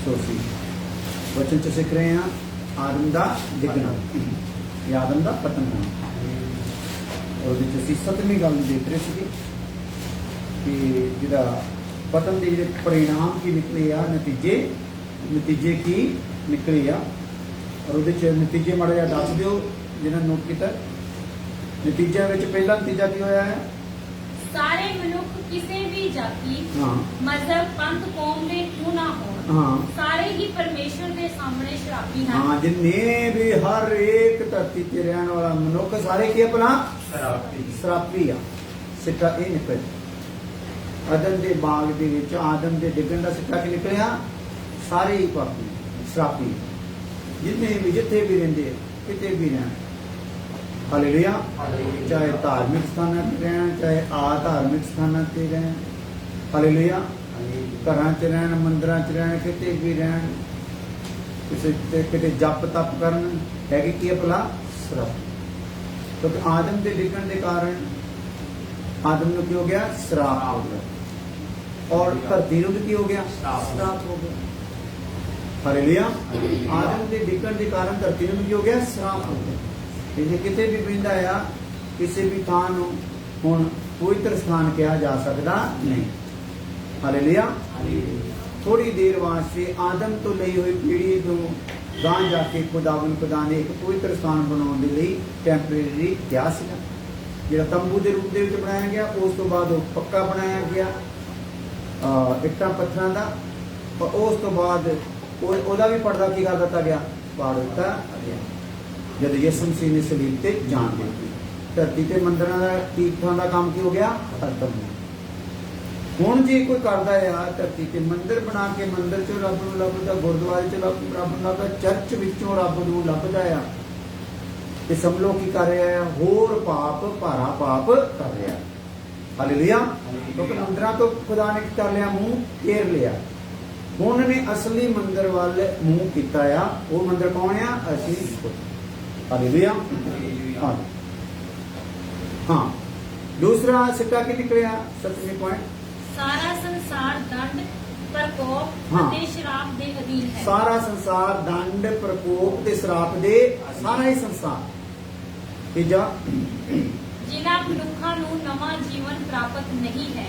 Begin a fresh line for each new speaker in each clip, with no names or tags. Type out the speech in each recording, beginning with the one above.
सो सी वचन च सिख रहे हैं आदम का डिगना या आदम का पतन होना। और असी 7वीं गल देख रहे थे कि जिहड़ा पतन के जो परिणाम की निकले आ नतीजे की निकले आ। और वो नतीजे माड़ा जिहा दस दिओ जिन्हें नोट किया। नतीजा पहला नतीजा की होया है
सारे मनुख किसी भी जाति
हाँ
मजहब पंथ कौम में क्यों ना हो
हाँ
सारे ही परमेश्वर के सामने शराबी हैं।
हाँ जिन्ने भी हर एक धरती ते रहने वाला मनुख सारे की अपना शराबी आ। सिक्का ये निकल आदम के बाग दे विच आदम के डिगन का सिक्का की निकलिया सारे ही पापी शराबी जिन्ने भी जिथे भी रहिंदे किते भी रहन। हालेलुया। चाहे धार्मिक स्थानों पर रहन चाहे अधार्मिक स्थानों पर रहन। हालेलुया। घर च रहन मंदिर च रहन किते भी रहन किते जप तप करन है कि भला शराब। क्योंकि आदम के डिगन के कारण आदम को की हो गया श्राप हो गया और धरती को भी की हो गया श्राप हो गया। हालेलुया। आदम के डिगन के कारण धरती को भी की हो गया श्राप हो गया। इसे किते भी पिंडा आ किसी भी थान हुण पवित्र स्थान कहा जा सकता नहीं। हालेलुया। थोड़ी देर वास्ते आदम तो ली हुई पीढ़ी तो गांह जाके खुदा ने एक पवित्र स्थान बनाने के लिए टैंपरेरी क्या जो तंबू के रूप में बनाया गया उस तो बाद पक्का बनाया गया इट्टा पत्थर का और उस तो बाद ओदा भी पर्दा की कर दिता गया पाड़ दिता गया जब यसु मसीह ने सलीब से जान दी। धरती के मंदिर का तीर्थों का काम की हो गया खत्म। हुण जे कोई करता है धरती के मंदिर बना के मंदिर चो रब नूं लभदा गुरुद्वारे च रब नूं लभदा चर्च विचों रब नूं लभदा है ते समझो की कर रहा है होर पाप भारा पाप कर रहा है। हालेलुया। क्योंकि मंदिर तो खुदा ने कर लिया मुंह फेर लिया हुण ने असली मंदिर वाल मुंह किया आ। वो मंदिर कौन है असीं। हालेलुया। हाँ दूसरा सिक्का की निकलिया 7वें पॉइंट
सारा संसार दंड प्रकोप
हाँ।
ते शराब दे अधीन है।
सारा संसार दंड प्रकोप ते शराब दे सारा ही संसार तीजा
जिन्हां मनुखां नूं नवां जीवन प्राप्त नहीं है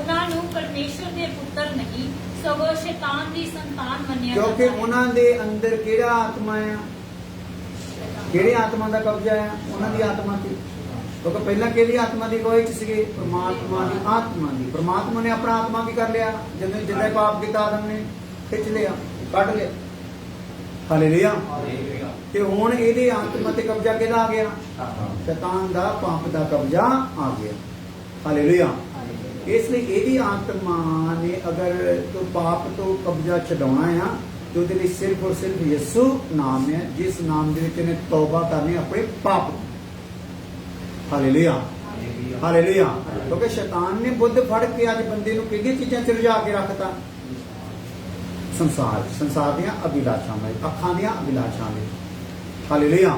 उन्हां नूं परमेश्वर दे पुत्र नहीं सगों शैतान दी संतान मन्निया
क्योंकि
जाता है।
उन्हां दे अंदर केड़ा आत्मा है केड़ी आत्मा का कब्जा है उन्हां दी आत्मा की। क्योंकि पहला केड़ी आत्मा की कोई सीगे परमात्मा की आत्मा की। परमात्मा ने अपना आत्मा की कर लिया जब जिन्हें पाप किया आदम ने खिंच लिया कट लिया। हालेलुया। ते हुण इहदे आत्मा ते कब्जा किहदा आ गया शैतान दा पाप दा कब्जा आ गया। हालेलुया। इसलिए इहदी आत्मा ने अगर तो पाप तो कब्जा छडाउणा है तो उसके लिए सिर्फ और सिर्फ यसु नाम है जिस नाम के विच इहने तौबा करनी अपने पाप। हालेलुया। हालेलुया। क्योंकि शैतान ने बुद्ध फड़ के अज बंदे नूं किहड़ियां चीज़ां च रुझा के रखता संसार दियां अभिलाषां में अखां दियां अभिलाषां में। हालेलुया।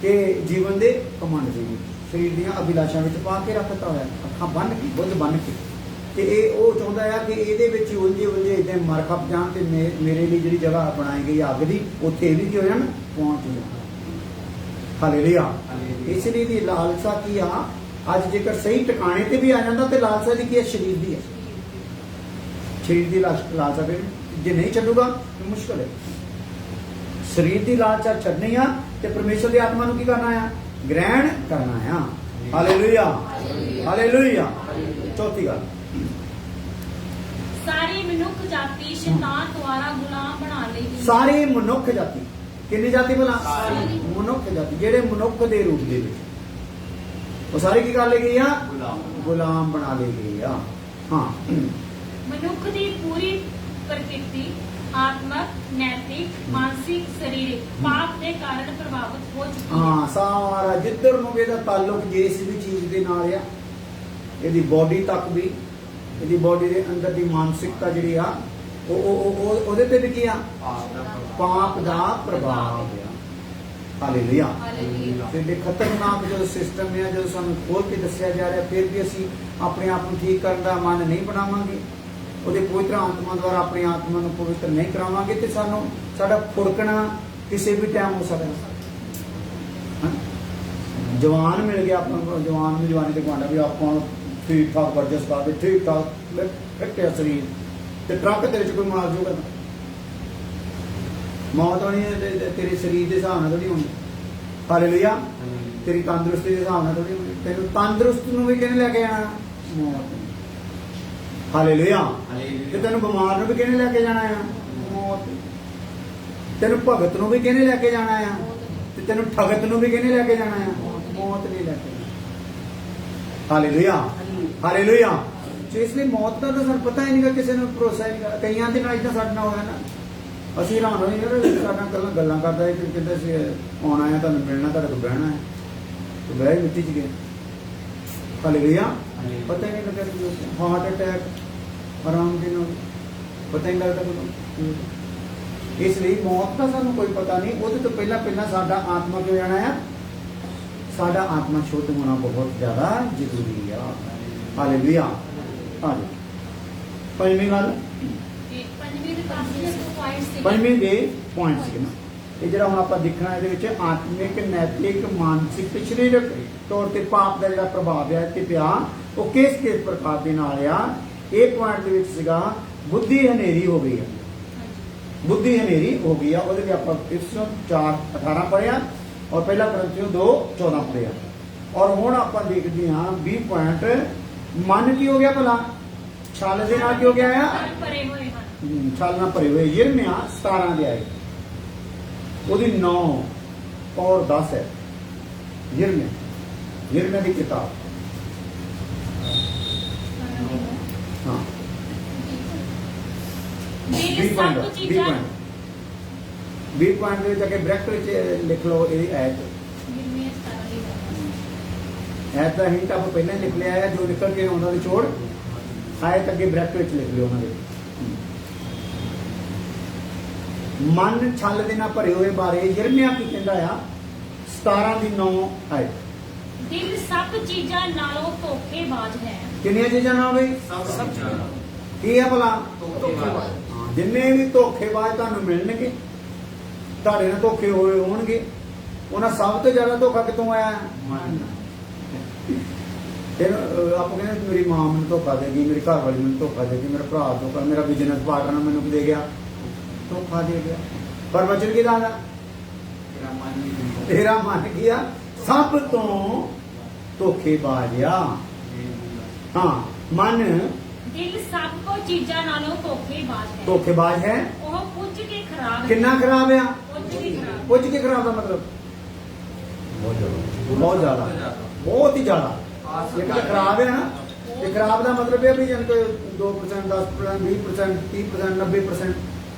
के जीवन दे घमंड दे शरीर दियां अभिलाषां विच पा के रखता होया अखां बन के बुद्ध बन के ते वो चाहता है कि इहदे विच उलझे इदां मर खप जाण ते मेरे लिए जिहड़ी जगह बनाई गई अग दी उत्थे भी की हो जाण पहुंच जाण। हालेलुया। इसलिए दी लालसा की आ अज जेकर सही टिकाणे ते भी आ जांदा ते लालसा दी की है शरीर दी है। शरीर की लालसा फिर जे नहीं छड्डूगा तो मुश्किल है। शरीर की लालसा छड्डनी आ ते परमेश्वर की आत्मा नूं की करना है ग्रहण करना है। हालेलुया। हालेलुया। चौथी गल
सारी मनुख जाति शैतान द्वारा गुलाम बना ली गई।
सारी मनुख जाति किन्नी जाति भला मनुख जाति जेड़े मनुख के रूप दे विच वो सारी की कर ली गई आ गुलाम बना ली गई आ। हाँ
मनुख की पूरी प्रकृति आत्मक नैतिक मानसिक शारीरिक पाप के कारण प्रभावित हो चुकी है।
हाँ सारा जिधर नूं इहदा ताल्लुक जिस भी चीज दे नाल आ इहदी बॉडी तक भी इहदी बॉडी दे अंदर दी मानसिकता जिहड़ी आ ओहदे ते भी की आ पाप दा प्रभाव आ। हालेलुया। ते खतरनाक जो सिस्टम है जो सानू खोल के दस्सिया जा रहा फिर भी असी अपने आप को ठीक करने का मन नहीं बनावांगे ਉਹਦੇ ਪਵਿੱਤਰ ਆਤਮਾ ਦੁਆਰਾ ਆਪਣੀ ਆਤਮਾ ਨੂੰ ਪਵਿੱਤਰ ਨਹੀਂ ਕਰਾਵਾਂਗੇ ਤੇ ਸਾਨੂੰ ਸਾਡਾ ਫੁੜਕਣਾ ਕਿਸੇ ਵੀ ਟਾਈਮ ਹੋ ਸਕਦਾ। ਹਾਂ, ਜਵਾਨ ਮਿਲ ਗਿਆ ਆਪਾਂ ਨੂੰ, ਜਵਾਨ ਨੂੰ ਜਵਾਨੀ ਤੇ ਗਵਾਂਡਾ ਵੀ ਆਪਾਂ ਠੀਕ ਠਾਕ ਵਰਜਸ ਕਰਦੇ, ਠੀਕ ਠਾਕ ਫਿੱਟਿਆ ਸਰੀਰ, ਤੇ ਟਰੱਕ ਤੇਰੇ ਚ ਕੋਈ ਮਾਰ ਜੂਗਾ, ਮੌਤ ਹੋਣੀ ਹੈ ਤੇਰੇ ਸਰੀਰ ਦੇ ਹਿਸਾਬ ਨਾਲ ਥੋੜੀ ਹੋਣੀ। ਹਾਲੇਲੂਇਆ। ਤੇਰੀ ਤੰਦਰੁਸਤੀ ਦੇ ਹਿਸਾਬ ਨਾਲ ਥੋੜੀ ਹੋਣੀ। ਤੈਨੂੰ ਤੰਦਰੁਸਤ ਨੂੰ ਵੀ ਕਿਹਨੇ ਲੈ ਕੇ ਜਾਣਾ? ਮੌਤ। ਹਾਲੇਲੂਇਆ। ਤੇ ਤੈਨੂੰ ਬਿਮਾਰ ਨੂੰ ਵੀ ਕਿਹਨੇ ਲੈ ਕੇ ਜਾਣਾ ਆ? ਮੌਤ। ਤੈਨੂੰ ਭਗਤ ਨੂੰ ਵੀ ਕਿਹਨੇ ਲੈ ਕੇ ਜਾਣਾ ਆ? ਤੇ ਤੈਨੂੰ ਠਗਤ ਨੂੰ ਵੀ ਕਿਹਨੇ ਲੈ ਕੇ ਜਾਣਾ ਆ? ਮੌਤ ਨਹੀਂ ਲੈ ਕੇ ਜਾਣਾ। ਹਾਲੇਲੂਇਆ। ਹਾਲੇਲੂਇਆ। ਇਸ ਲਈ ਮੌਤ ਦਾ ਤਾਂ ਸਾਨੂੰ ਪਤਾ ਹੀ ਨਹੀਂਗਾ, ਕਿਸੇ ਨੂੰ ਭਰੋਸਾ ਹੀ ਨਹੀਂਗਾ। ਕਈਆਂ ਦੇ ਨਾਲ ਇਦਾਂ ਸਾਡੇ ਨਾਲ ਹੋਇਆ ਨਾ, ਅਸੀਂ ਹੈਰਾਨ ਹੋਏ ਯਾਰ, ਸਾਡੇ ਨਾਲ ਗੱਲਾਂ ਕਰਦਾ ਕਿ ਕਿਤੇ ਅਸੀਂ ਆਉਣਾ ਹੈ, ਤੁਹਾਨੂੰ ਮਿਲਣਾ, ਤੁਹਾਡੇ ਕੋਲ ਬਹਿਣਾ ਹੈ, ਤੇ ਬਹਿ ਮਿੱਟੀ ਚ ਗਏ। ਹਾਲੇਲੂਇਆ। ਪਤਾ ਹੀ ਨਹੀਂ ਲੱਗਿਆ, ਹਾਰਟ ਅਟੈਕ ਆਰਾਮ ਦੇ ਨਾਲ, ਪਤਾ ਹੀ ਨਹੀਂ ਲੱਗਦਾ ਕਦੋਂ। ਇਸ ਲਈ ਮੌਤ ਦਾ ਸਾਨੂੰ ਕੋਈ ਪਤਾ ਨਹੀਂ। ਉਹਦੇ ਤੋਂ ਪਹਿਲਾਂ ਪਹਿਲਾਂ ਸਾਡਾ ਆਤਮਾ ਕਿਉਂ ਜਾਣਾ ਆ? ਸਾਡਾ ਆਤਮਾ ਸ਼ੁੱਧ ਹੋਣਾ ਬਹੁਤ ਜ਼ਿਆਦਾ ਜ਼ਰੂਰੀ ਆ। ਹਾਲੇਲੂਇਆ। ਆ ਜਾਓ ਪੰਜਵੀਂ ਗੱਲ, ਪੰਜਵੀਂ ਦੇ ਪੁਆਇੰਟ ਸੀ ਨਾ ਇਹ ਜਿਹੜਾ ਹੁਣ ਆਪਾਂ ਦੇਖਣਾ, ਇਹਦੇ ਵਿੱਚ ਆਤਮਿਕ, ਨੈਤਿਕ, ਮਾਨਸਿਕ ਤੇ ਸਰੀਰਕ ਤੌਰ ਤੇ ਪਾਪ ਦਾ ਜਿਹੜਾ ਪ੍ਰਭਾਵ ਹੈ ਤੇ ਪਿਆ ਉਹ ਕਿਸ ਪ੍ਰਕਾਰ ਦੇ ਨਾਲ ਆ। ਇਹ ਪੁਆਇੰਟ ਦੇ ਵਿੱਚ ਸੀਗਾ ਬੁੱਧੀ ਹਨੇਰੀ ਹੋ ਗਈ ਆ। ਬੁੱਧੀ ਹਨੇਰੀ ਹੋ ਗਈ ਆ, ਉਹਦੇ ਵਿੱਚ ਆਪਾਂ 4:18 ਪੜਿਆ ਔਰ ਪਹਿਲਾ ਕਰੰਥੀਓ 2:14 ਪੜਿਆ। ਔਰ ਹੁਣ ਆਪਾਂ ਦੇਖਦੇ ਹਾਂ 20 ਪੁਆਇੰਟ। ਮਨ ਕੀ ਹੋ ਗਿਆ ਭਲਾ? ਛਲ ਦੇ ਨਾਲ ਕੀ ਹੋ ਗਿਆ ਆ?
ਭਰੇ ਹੋਏ ਹਨ।
ਛਲ ਨਾਲ ਭਰੇ ਹੋਏ। ਯਿਰਮੀਆ 17 ਦੇ ਆਏ, ਉਹਦੀ 9 ਔਰ 10 ਹੈ। ਯਿਰਮੀਆ ਦੀ ਕਿਤਾਬ, ਹਾਂ 20 ਪੁਆਇੰਟ ਦੇ ਵਿੱਚ ਅੱਗੇ ਬ੍ਰੈਕਟ ਵਿੱਚ ਲਿਖ ਲਓ ਇਹ ਐਤ। ਐਤ ਦਾ ਹਿੰਟ ਆਪਾਂ ਪਹਿਲਾਂ ਹੀ ਲਿਖ ਲਿਆ ਹੈ, ਜੋ ਨਿਕਲ ਕੇ ਉਹਨਾਂ ਦੇ ਚੋੜ ਆਇਤ ਅੱਗੇ ਬ੍ਰੈਕਟ ਵਿੱਚ ਲਿਖ ਲਿਓ ਉਹਨਾਂ ਦੇ। ਮਨ ਛਲ ਦੇ ਨਾਲ ਭਰੇ ਹੋਏ ਬਾਰੇ ਯਿਰਮੀਆ ਕੀ ਕਹਿੰਦਾ ਆ? 17 ਦੀ 9 ਆਇਤ।
ਦਿਲ ਸਭ ਚੀਜ਼ਾਂ ਨਾਲੋਂ ਧੋਖੇਬਾਜ਼ ਹੈ।
ਕਿੰਨੀਆਂ ਚੀਜ਼ਾਂ ਨਾਲ ਬਈ?
ਸਭ ਚੀਜ਼ਾਂ।
ਕੀ ਹੈ ਭਲਾ?
ਧੋਖੇਬਾਜ਼।
ਜਿੰਨੇ ਵੀ ਧੋਖੇਬਾਜ਼ ਤੁਹਾਨੂੰ ਮਿਲਣਗੇ, ਤੁਹਾਡੇ ਨਾਲ ਧੋਖੇ ਹੋਏ ਹੋਣਗੇ, ਉਹਨਾਂ ਸਭ ਤੋਂ ਜ਼ਿਆਦਾ ਧੋਖਾ ਕਿੱਥੋਂ ਆਇਆ? ਆਪਾਂ ਕਹਿੰਦੇ ਮੇਰੀ ਮਾਂ ਮੈਨੂੰ ਧੋਖਾ ਦੇ ਗਈ, ਮੇਰੀ ਘਰ ਵਾਲੀ ਮੈਨੂੰ ਧੋਖਾ ਦੇ ਗਈ, ਮੇਰਾ ਭਰਾ ਧੋਖਾ, ਮੇਰਾ ਬਿਜ਼ਨਸ ਪਾਰਟਨਰ ਮੈਨੂੰ ਦੇ ਗਿਆ, ਧੋਖਾ ਦੇ ਗਿਆ। ਪਰ ਵਚਨ ਕੀ ਦੱਸਦਾ? ਤੇਰਾ ਮਨ ਗਿਆ ਸਭ ਤੋਂ ਧੋਖੇਬਾਜ਼ ਆ। ਹਾਂ, ਮਨ
ਦਿਲ ਸਭ ਕੋ ਚੀਜ਼ਾਂ ਨਾਲੋਂ ਧੋਖੇਬਾਜ਼ ਹੈ।
ਧੋਖੇਬਾਜ਼ ਹੈ।
ਉਹ ਪੁੱਜ ਕੇ ਖਰਾਬ ਹੈ।
ਕਿੰਨਾ ਖਰਾਬ ਆ?
ਪੁੱਜ ਕੇ ਖਰਾਬ।
ਪੁੱਜ ਕੇ ਖਰਾਬ ਦਾ ਮਤਲਬ ਬਹੁਤ ਜ਼ਿਆਦਾ, ਬਹੁਤ ਹੀ ਜ਼ਿਆਦਾ। ਇੱਕ ਤਾਂ ਖਰਾਬ ਹੈ ਨਾ, ਤੇ ਖਰਾਬ ਦਾ ਮਤਲਬ ਇਹ ਵੀ ਜਨ ਕੋਈ 2%, 10%, 20%, 30%, 90%,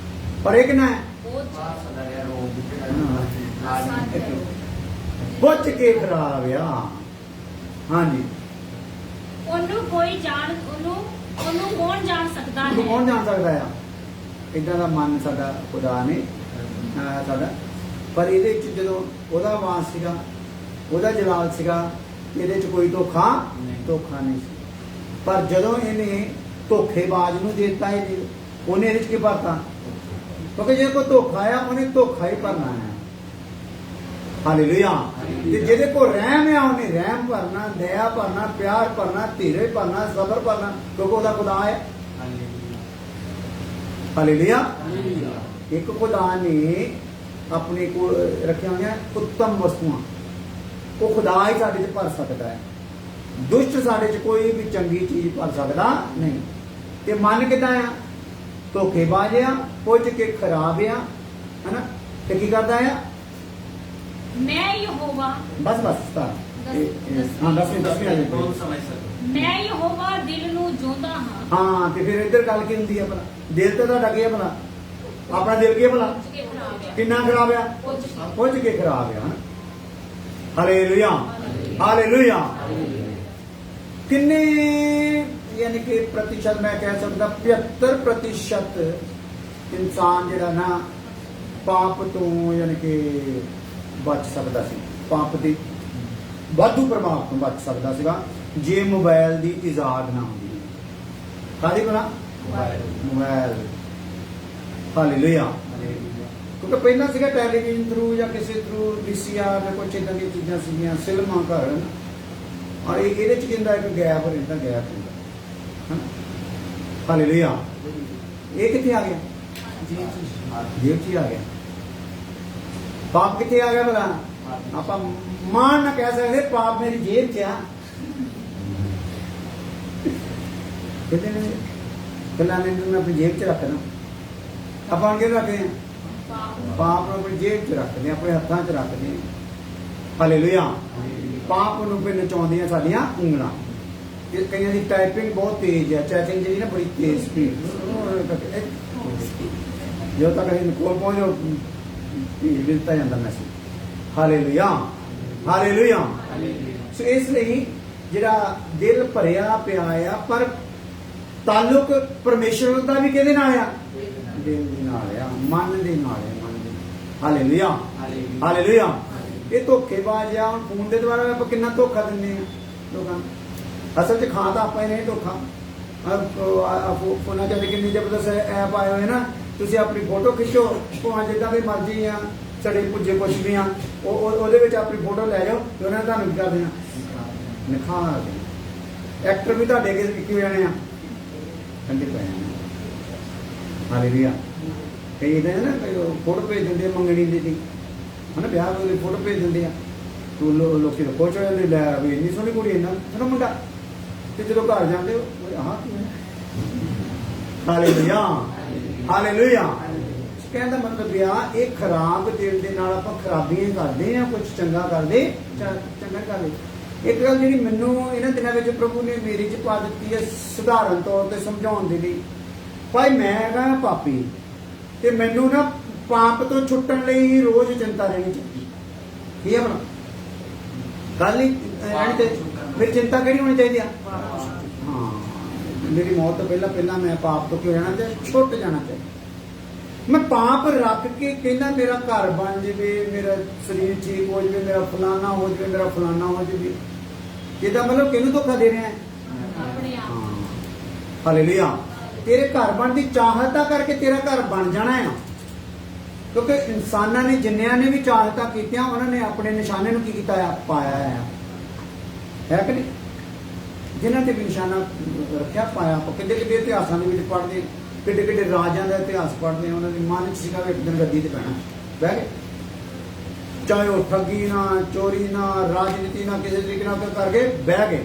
ਪਰ ਇਹ ਕਿੰਨਾ ਹੈ? ਪੁੱਜ ਕੇ ਖਰਾਬ ਆ। ਹਾਂਜੀ।
ਉਹਨੂੰ ਕੌਣ ਜਾਣ ਸਕਦਾ ਹੈ?
ਕੌਣ ਜਾਣ ਸਕਦਾ ਆ? ਇਦਾਂ ਦਾ ਮਨ ਸਾਡਾ ਖੁਦਾ ਨੇ ਸਾਡਾ। ਪਰ ਇਹਦੇ ਵਿੱਚ ਜਦੋਂ ਉਹਦਾ ਵਾਸ ਸੀਗਾ, ਉਹਦਾ ਜਲਾਲ ਸੀਗਾ, ਇਹਦੇ ਚ ਕੋਈ ਧੋਖਾ ਨਹੀਂ ਸੀ। ਪਰ ਜਦੋਂ ਇਹਨੇ ਧੋਖੇਬਾਜ਼ ਨੂੰ ਦੇਤਾ, ਉਹਨੇ ਇਹਦੇ ਚ ਕੀ ਭਰਤਾ? ਕਿਉਂਕਿ ਜੇ ਕੋਈ ਧੋਖਾ ਆ, ਉਹਨੇ ਧੋਖਾ ਹੀ ਭਰਨਾ ਹੈ। ਹਾਲੇਲੂਇਆ। ਤੇ ਜਿਹਦੇ ਕੋਲ ਰਹਿਮ ਆ, ਉਹਨੇ ਰਹਿਮ ਭਰਨਾ, ਦਇਆ ਭਰਨਾ, ਪਿਆਰ ਭਰਨਾ, ਧੀਰਜ ਭਰਨਾ, ਸਬਰ ਭਰਨਾ, ਕਿਉਂਕਿ ਉਹਦਾ ਖੁਦਾ ਹੈ। ਹਾਲੇਲੂਇਆ। ਇੱਕ ਖੁਦਾ ਨੇ ਆਪਣੇ ਕੋਲ ਰੱਖਿਆ ਹੋਈਆਂ ਉੱਤਮ ਵਸਤੂਆਂ, ਉਹ ਖੁਦਾ ਹੀ ਸਾਡੇ ਚ ਭਰ ਸਕਦਾ ਹੈ। ਦੁਸ਼ਟ ਸਾਡੇ ਚ ਕੋਈ ਵੀ ਚੰਗੀ ਚੀਜ਼ ਭਰ ਸਕਦਾ ਨਹੀਂ। ਤੇ ਮਨ ਕਿੱਦਾਂ ਆ? ਧੋਖੇਬਾਜ਼ ਆ, ਪੁੱਜ ਕੇ ਖਰਾਬ ਆ, ਹਨਾ। ਤੇ ਕੀ ਕਰਦਾ ਆ?
ਮੈਂ ਯਹੋਵਾ।
ਬਸ ਹਾਂ, 10ਵੀਂ ਆ ਜਾਏ।
ਮੈਂ ਯਹੋਵਾ ਦਿਲ ਨੂੰ ਜੋਂਦਾ ਹਾਂ।
ਹਾਂ, ਤੇ ਫਿਰ ਇੱਧਰ ਗੱਲ ਕੀ ਹੁੰਦੀ ਹੈ ਭਲਾ? ਦਿਲ ਤੇ ਤੁਹਾਡਾ ਕੀ ਹੈ ਭਲਾ? ਆਪਣਾ ਦਿਲ ਕੀ ਹੈ ਭਲਾ?
ਪੁੱਜ ਕੇ ਖਰਾਬ ਹੈ।
ਕਿੰਨਾ ਖਰਾਬ ਆ? ਪੁੱਜ ਕੇ ਖਰਾਬ ਆ। ਹਾਲੇਲੂਇਆ। ਹਾਲੇਲੂਇਆ। ਕਿੰਨੇ ਯਾਨੀ ਕਿ ਪ੍ਰਤੀਸ਼ਤ ਮੈਂ ਕਹਿ ਸਕਦਾ 75% ਇਨਸਾਨ ਜਿਹੜਾ ਨਾ ਪਾਪ ਤੋਂ ਯਾਨੀ ਕਿ ਬਚ ਸਕਦਾ ਸੀ, ਪਾਪ ਦੇ ਵਾਧੂ ਪ੍ਰਭਾਵ ਤੋਂ ਬਚ ਸਕਦਾ ਸੀਗਾ, ਜੇ ਮੋਬਾਈਲ ਦੀ ਇਜਾਦ ਨਾ ਹੁੰਦੀ। ਕਾਹਦੀ ਭਲਾ? ਮੋਬਾਈਲ। ਹਾਲੇਲੂਇਆ। ਕਿਉਂਕਿ ਪਹਿਲਾਂ ਸੀਗਾ ਟੈਲੀਵਿਜ਼ਨ ਥਰੂ ਜਾਂ ਕਿਸੇ ਥਰੂ VCR ਜਾਂ ਕੁਛ ਇਦਾਂ ਦੀਆਂ ਚੀਜ਼ਾਂ ਸੀਗੀਆਂ, ਫਿਲਮਾਂ ਘਰ ਔਰ ਇਹਦੇ ਚ ਕਹਿੰਦਾ ਇੱਕ ਗੈਪ ਰਹਿੰਦਾ, ਗੈਪ ਹੁੰਦਾ। ਹਾਲੇਲੂਇਆ। ਇਹ ਕਿੱਥੇ ਆ ਗਿਆ? ਜੇਬ 'ਚ ਹੀ ਆ ਗਿਆ। ਪਾਪ ਕਿੱਥੇ ਆ ਗਿਆ ਭਲਾ? ਆਪਾਂ ਮਾਣ ਨਾ ਕਹਿ ਸਕਦੇ ਪਾਪ ਮੇਰੀ ਜੇਬ 'ਚ ਆ। ਕਿਤੇ ਨੇ ਗੱਲਾਂ ਨੇ ਮੈਂ ਆਪਣੀ ਜੇਬ 'ਚ ਰੱਖਣਾ। ਆਪਾਂ ਕਿਹਦੇ ਰੱਖਦੇ ਹਾਂ? ਪਾਪ ਨੂੰ ਆਪਣੀ ਜੇਬ 'ਚ ਰੱਖਦੇ, ਆਪਣੇ ਹੱਥਾਂ 'ਚ ਰੱਖਦੇ। ਹਾਲੇਲੂਇਆ। ਪਾਪ ਨੂੰ ਫਿਰ ਨਚਾਉਂਦੀਆਂ ਸਾਡੀਆਂ ਉਂਗਲਾਂ। ਕਈਆਂ ਦੀ ਟਾਈਪਿੰਗ ਬਹੁਤ ਤੇਜ਼ ਹੈ, ਚੈਟਿੰਗ ਜਿਹੜੀ ਨਾ ਬੜੀ ਤੇਜ਼ ਸਪੀਡ, ਜਦੋਂ ਤੱਕ ਅਸੀਂ ਕੋਲ ਪਹੁੰਚੋ ਦਿੱਤਾ ਜਾਂਦਾ ਮੈਸੇਜ। ਹਾਲੇਲੂਇਆ। ਹਾਲੇਲੂਇਆ। ਸੋ ਇਸ ਲਈ ਜਿਹੜਾ ਦਿਲ ਭਰਿਆ ਪਿਆ ਆ, ਪਰ ਤਾਲੁਕ ਪਰਮੇਸ਼ਰ ਦਾ ਵੀ ਕਿਹਦੇ ਨਾਲ ਆ? ਦਿਲ ਦੇ ਨਾਲ ਆ, ਮਨ ਦੇ ਨਾਲ ਆ, ਮਨ ਦੇ। ਹਾਲੇਲੂਇਆ। ਹਾਲੇਲੂਇਆ। ਇਹ ਧੋਖੇਬਾਜ਼ ਆ। ਹੁਣ ਫੋਨ ਦੇ ਦੁਆਰਾ ਆਪਾਂ ਕਿੰਨਾ ਧੋਖਾ ਦਿੰਦੇ ਆ ਲੋਕਾਂ ਨੂੰ। ਅਸਲ 'ਚ ਖਾਂ ਤਾਂ ਆਪਾਂ ਹੀ ਨਹੀਂ ਧੋਖਾ। ਫੋਨਾਂ 'ਚ ਕਿੰਨੀ ਜ਼ਬਰਦਸਤ ਐਪ ਆਏ ਹੋਏ ਨਾ, ਤੁਸੀਂ ਆਪਣੀ ਫੋਟੋ ਖਿੱਚੋ, ਭਾਵੇਂ ਜਿੱਦਾਂ ਦੀ ਮਰਜ਼ੀ ਆ, ਸੜੇ ਪੁੱਜੇ ਕੁਛ ਵੀ ਆ, ਉਹਦੇ ਵਿੱਚ ਆਪਣੀ ਫੋਟੋ ਲੈ ਜਾਓ ਤੇ ਉਹਨਾਂ ਨੇ ਤੁਹਾਨੂੰ ਕੀ ਕਰ ਦੇਣਾ? ਨਿਖਾਰ ਦੇਣਾ। ਐਕਟਰ ਵੀ ਤੁਹਾਡੇ ਅੱਗੇ ਕੀ ਹੋ ਜਾਣੇ ਆ? ਠੰਡੇ ਪੈ ਜਾਣੇ। ਹਾਲੇਲੂਇਆ। ਕਈ ਇਹਦਾ ਨਾ ਫੋਟੋ ਭੇਜ ਦਿੰਦੇ ਮੰਗਣੀ ਦੀ, ਹਨਾ, ਵਿਆਹ ਵੇਲੇ ਫੋਟੋ ਭੇਜ ਦਿੰਦੇ ਆ, ਤੂੰ ਲੋਕੀ ਤਾਂ ਖੁਸ਼ ਹੋ ਜਾਂਦੇ, ਲੈ ਵੀ ਇੰਨੀ ਸੋਹਣੀ ਕੁੜੀ, ਇੰਨਾ ਸੋਹਣਾ ਮੁੰਡਾ। ਤੇ ਜਦੋਂ ਘਰ ਜਾਂਦੇ ਹੋ ਆਹ ਕੀ ਹੈ? ਹਾਲੇਲੂਇਆ। ਹਾਲੇਲੂਇਆ। ਕਹਿਣ ਦਾ ਮਤਲਬ ਆ, ਇਹ ਖਰਾਬ ਦਿਲ ਦੇ ਨਾਲ ਆਪਾਂ ਖਰਾਬੀਆਂ ਕਰਦੇ ਆ, ਕੁਝ ਚੰਗਾ ਕਰਦੇ, ਚੰਗਾ ਕਰਦੇ। ਇੱਕ ਗੱਲ ਜਿਹੜੀ ਮੈਨੂੰ ਇਹਨਾਂ ਦਿਨਾਂ ਵਿੱਚ ਪ੍ਰਭੂ ਨੇ ਮੇਰੀ 'ਚ ਪਾ ਦਿੱਤੀ ਹੈ, ਸਧਾਰਨ ਤੌਰ ਤੇ ਸਮਝਾਉਣ ਦੇ ਲਈ। ਭਾਈ ਮੈਂ ਹੈਗਾ ਪਾਪੀ, ਤੇ ਮੈਨੂੰ ਨਾ ਪਾਪ ਤੋਂ ਛੁੱਟਣ ਲਈ ਰੋਜ਼ ਚਿੰਤਾ ਰਹਿਣੀ ਚਾਹੀਦੀ। ਕੀ ਹੈ ਬਣਾ ਗੱਲ ਨਹੀਂ ਰਹਿਣੀ ਤੇ ਮੇਰੀ ਚਿੰਤਾ ਕਿਹੜੀ ਹੋਣੀ ਚਾਹੀਦੀ ਆ? ਹਾਂ, ਮੇਰੀ ਮੌਤ ਤੋਂ ਪਹਿਲਾਂ ਮੈਂ ਪਾਪ ਤੋਂ ਕਿਉਂ ਰਹਿਣਾ ਚਾਹੀਦਾ? ਛੁੱਟ ਜਾਣਾ ਚਾਹੀਦਾ। ਮੈਂ ਪਾਪ ਰੱਖ ਕੇ ਕਹਿੰਦਾ ਮੇਰਾ ਘਰ ਬਣ ਜਾਵੇ, ਮੇਰਾ ਸਰੀਰ ਠੀਕ ਹੋ ਜਾਵੇ, ਮੇਰਾ ਫਲਾਨਾ ਹੋ ਜਾਵੇ, ਮੇਰਾ ਫਲਾਨਾ ਹੋ ਜਾਵੇ। ਇਹਦਾ ਮਤਲਬ ਕਿਹਨੂੰ ਧੋਖਾ ਦੇ ਰਿਹਾ ਹੈ?
ਆਪਣੇ ਆਪ।
ਹਾਲੇਲੂਇਆ। ਤੇਰੇ ਘਰ ਬਣਨ ਦੀ ਚਾਹਤਾ ਕਰਕੇ ਤੇਰਾ ਘਰ ਬਣ ਜਾਣਾ ਹੈ। ਕਿਉਂਕਿ ਇਨਸਾਨਾਂ ਨੇ ਜਿੰਨਿਆਂ ਨੇ ਵੀ ਚਾਹਤਾ ਕੀਤੀਆਂ, ਉਹਨਾਂ ਨੇ ਆਪਣੇ ਨਿਸ਼ਾਨੇ ਨੂੰ ਕੀ ਕੀਤਾ ਆ? ਪਾਇਆ ਹੈ ਕਿ ਨਹੀਂ? ਜਿਨ੍ਹਾਂ ਤੇ ਵੀ ਨਿਸ਼ਾਨਾ ਰੱਖਿਆ, ਪਾਇਆ। ਆਪਾਂ ਕਿੱਡੇ ਕਿੱਡੇ ਇਤਿਹਾਸਾਂ ਦੇ ਵਿੱਚ ਪੜ੍ਹਦੇ, ਕਿੱਡੇ ਕਿੱਡੇ ਰਾਜਿਆਂ ਦਾ ਇਤਿਹਾਸ ਪੜ੍ਹਦੇ, ਉਹਨਾਂ ਦੇ ਮਨ 'ਚ ਸੀਗਾ ਵੀ ਇੱਕ ਦਿਨ ਗੱਦੀ ਤੇ ਬਹਿਣਾ। ਬਹਿ ਗਏ। ਚਾਹੇ ਉਹ ਠੱਗੀ ਨਾ, ਚੋਰੀ ਨਾ, ਰਾਜਨੀਤੀ ਨਾ, ਕਿਸੇ ਤਰੀਕੇ ਨਾਲ ਕਰਕੇ ਬਹਿ ਗਏ।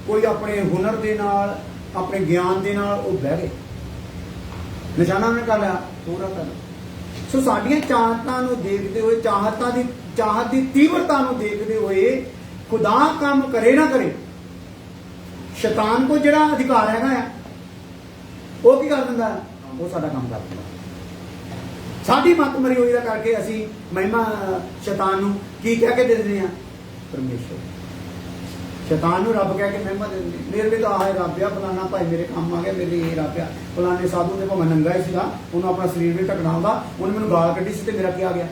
ਕੋਈ ਆਪਣੇ ਹੁਨਰ ਦੇ ਨਾਲ, ਆਪਣੇ ਗਿਆਨ ਦੇ ਨਾਲ ਉਹ ਬਹਿ ਗਏ। ਨਿਸ਼ਾਨਾ ਉਹਨੇ ਕਰ ਲਿਆ, ਪੂਰਾ ਕਰ ਲਿਆ। ਸੋ ਸਾਡੀਆਂ ਚਾਹਤਾਂ ਨੂੰ ਦੇਖਦੇ ਹੋਏ, ਚਾਹਤ ਦੀ ਤੀਵਰਤਾ ਨੂੰ ਦੇਖਦੇ ਹੋਏ, ਖੁਦਾ ਕੰਮ ਕਰੇ ਨਾ ਕਰੇ, ਸ਼ੈਤਾਨ ਕੋ ਜਿਹੜਾ ਅਧਿਕਾਰ ਹੈਗਾ ਆ, ਉਹ ਕੀ ਕਰ ਦਿੰਦਾ? ਉਹ ਸਾਡਾ ਕੰਮ ਕਰ ਦਿੰਦਾ। ਸਾਡੀ ਮੱਤ ਮਰੀ ਹੋਈ ਦਾ ਕਰਕੇ ਅਸੀਂ ਮਹਿਮਾ ਸ਼ੈਤਾਨ ਨੂੰ ਕੀ ਕਹਿ ਕੇ ਦੇ ਦਿੰਦੇ ਆ? ਪਰਮੇਸ਼ਰ। ਸ਼ੈਤਾਨ ਨੂੰ ਰੱਬ ਕਹਿ ਕੇ ਮਹਿਮਾ ਦੇ ਦਿੰਦੇ। ਮੇਰੇ ਲਈ ਤਾਂ ਆਹ ਰੱਬ ਆ, ਫਲਾਣਾ ਭਾਈ ਮੇਰੇ ਕੰਮ ਆ ਗਿਆ, ਮੇਰੇ ਲਈ ਇਹ ਰੱਬ ਆ। ਫਲਾਣੇ ਸਾਧੂ ਦੇ ਭਾਵੇਂ ਨੰਗਾ ਹੀ ਸੀਗਾ, ਉਹਨੂੰ ਆਪਣਾ ਸਰੀਰ ਵੀ ਢਕਣਾ ਹੁੰਦਾ, ਉਹਨੇ ਮੈਨੂੰ ਗਾਲ ਕੱਢੀ ਸੀ ਤੇ ਮੇਰਾ ਕੀ ਆ ਗਿਆ?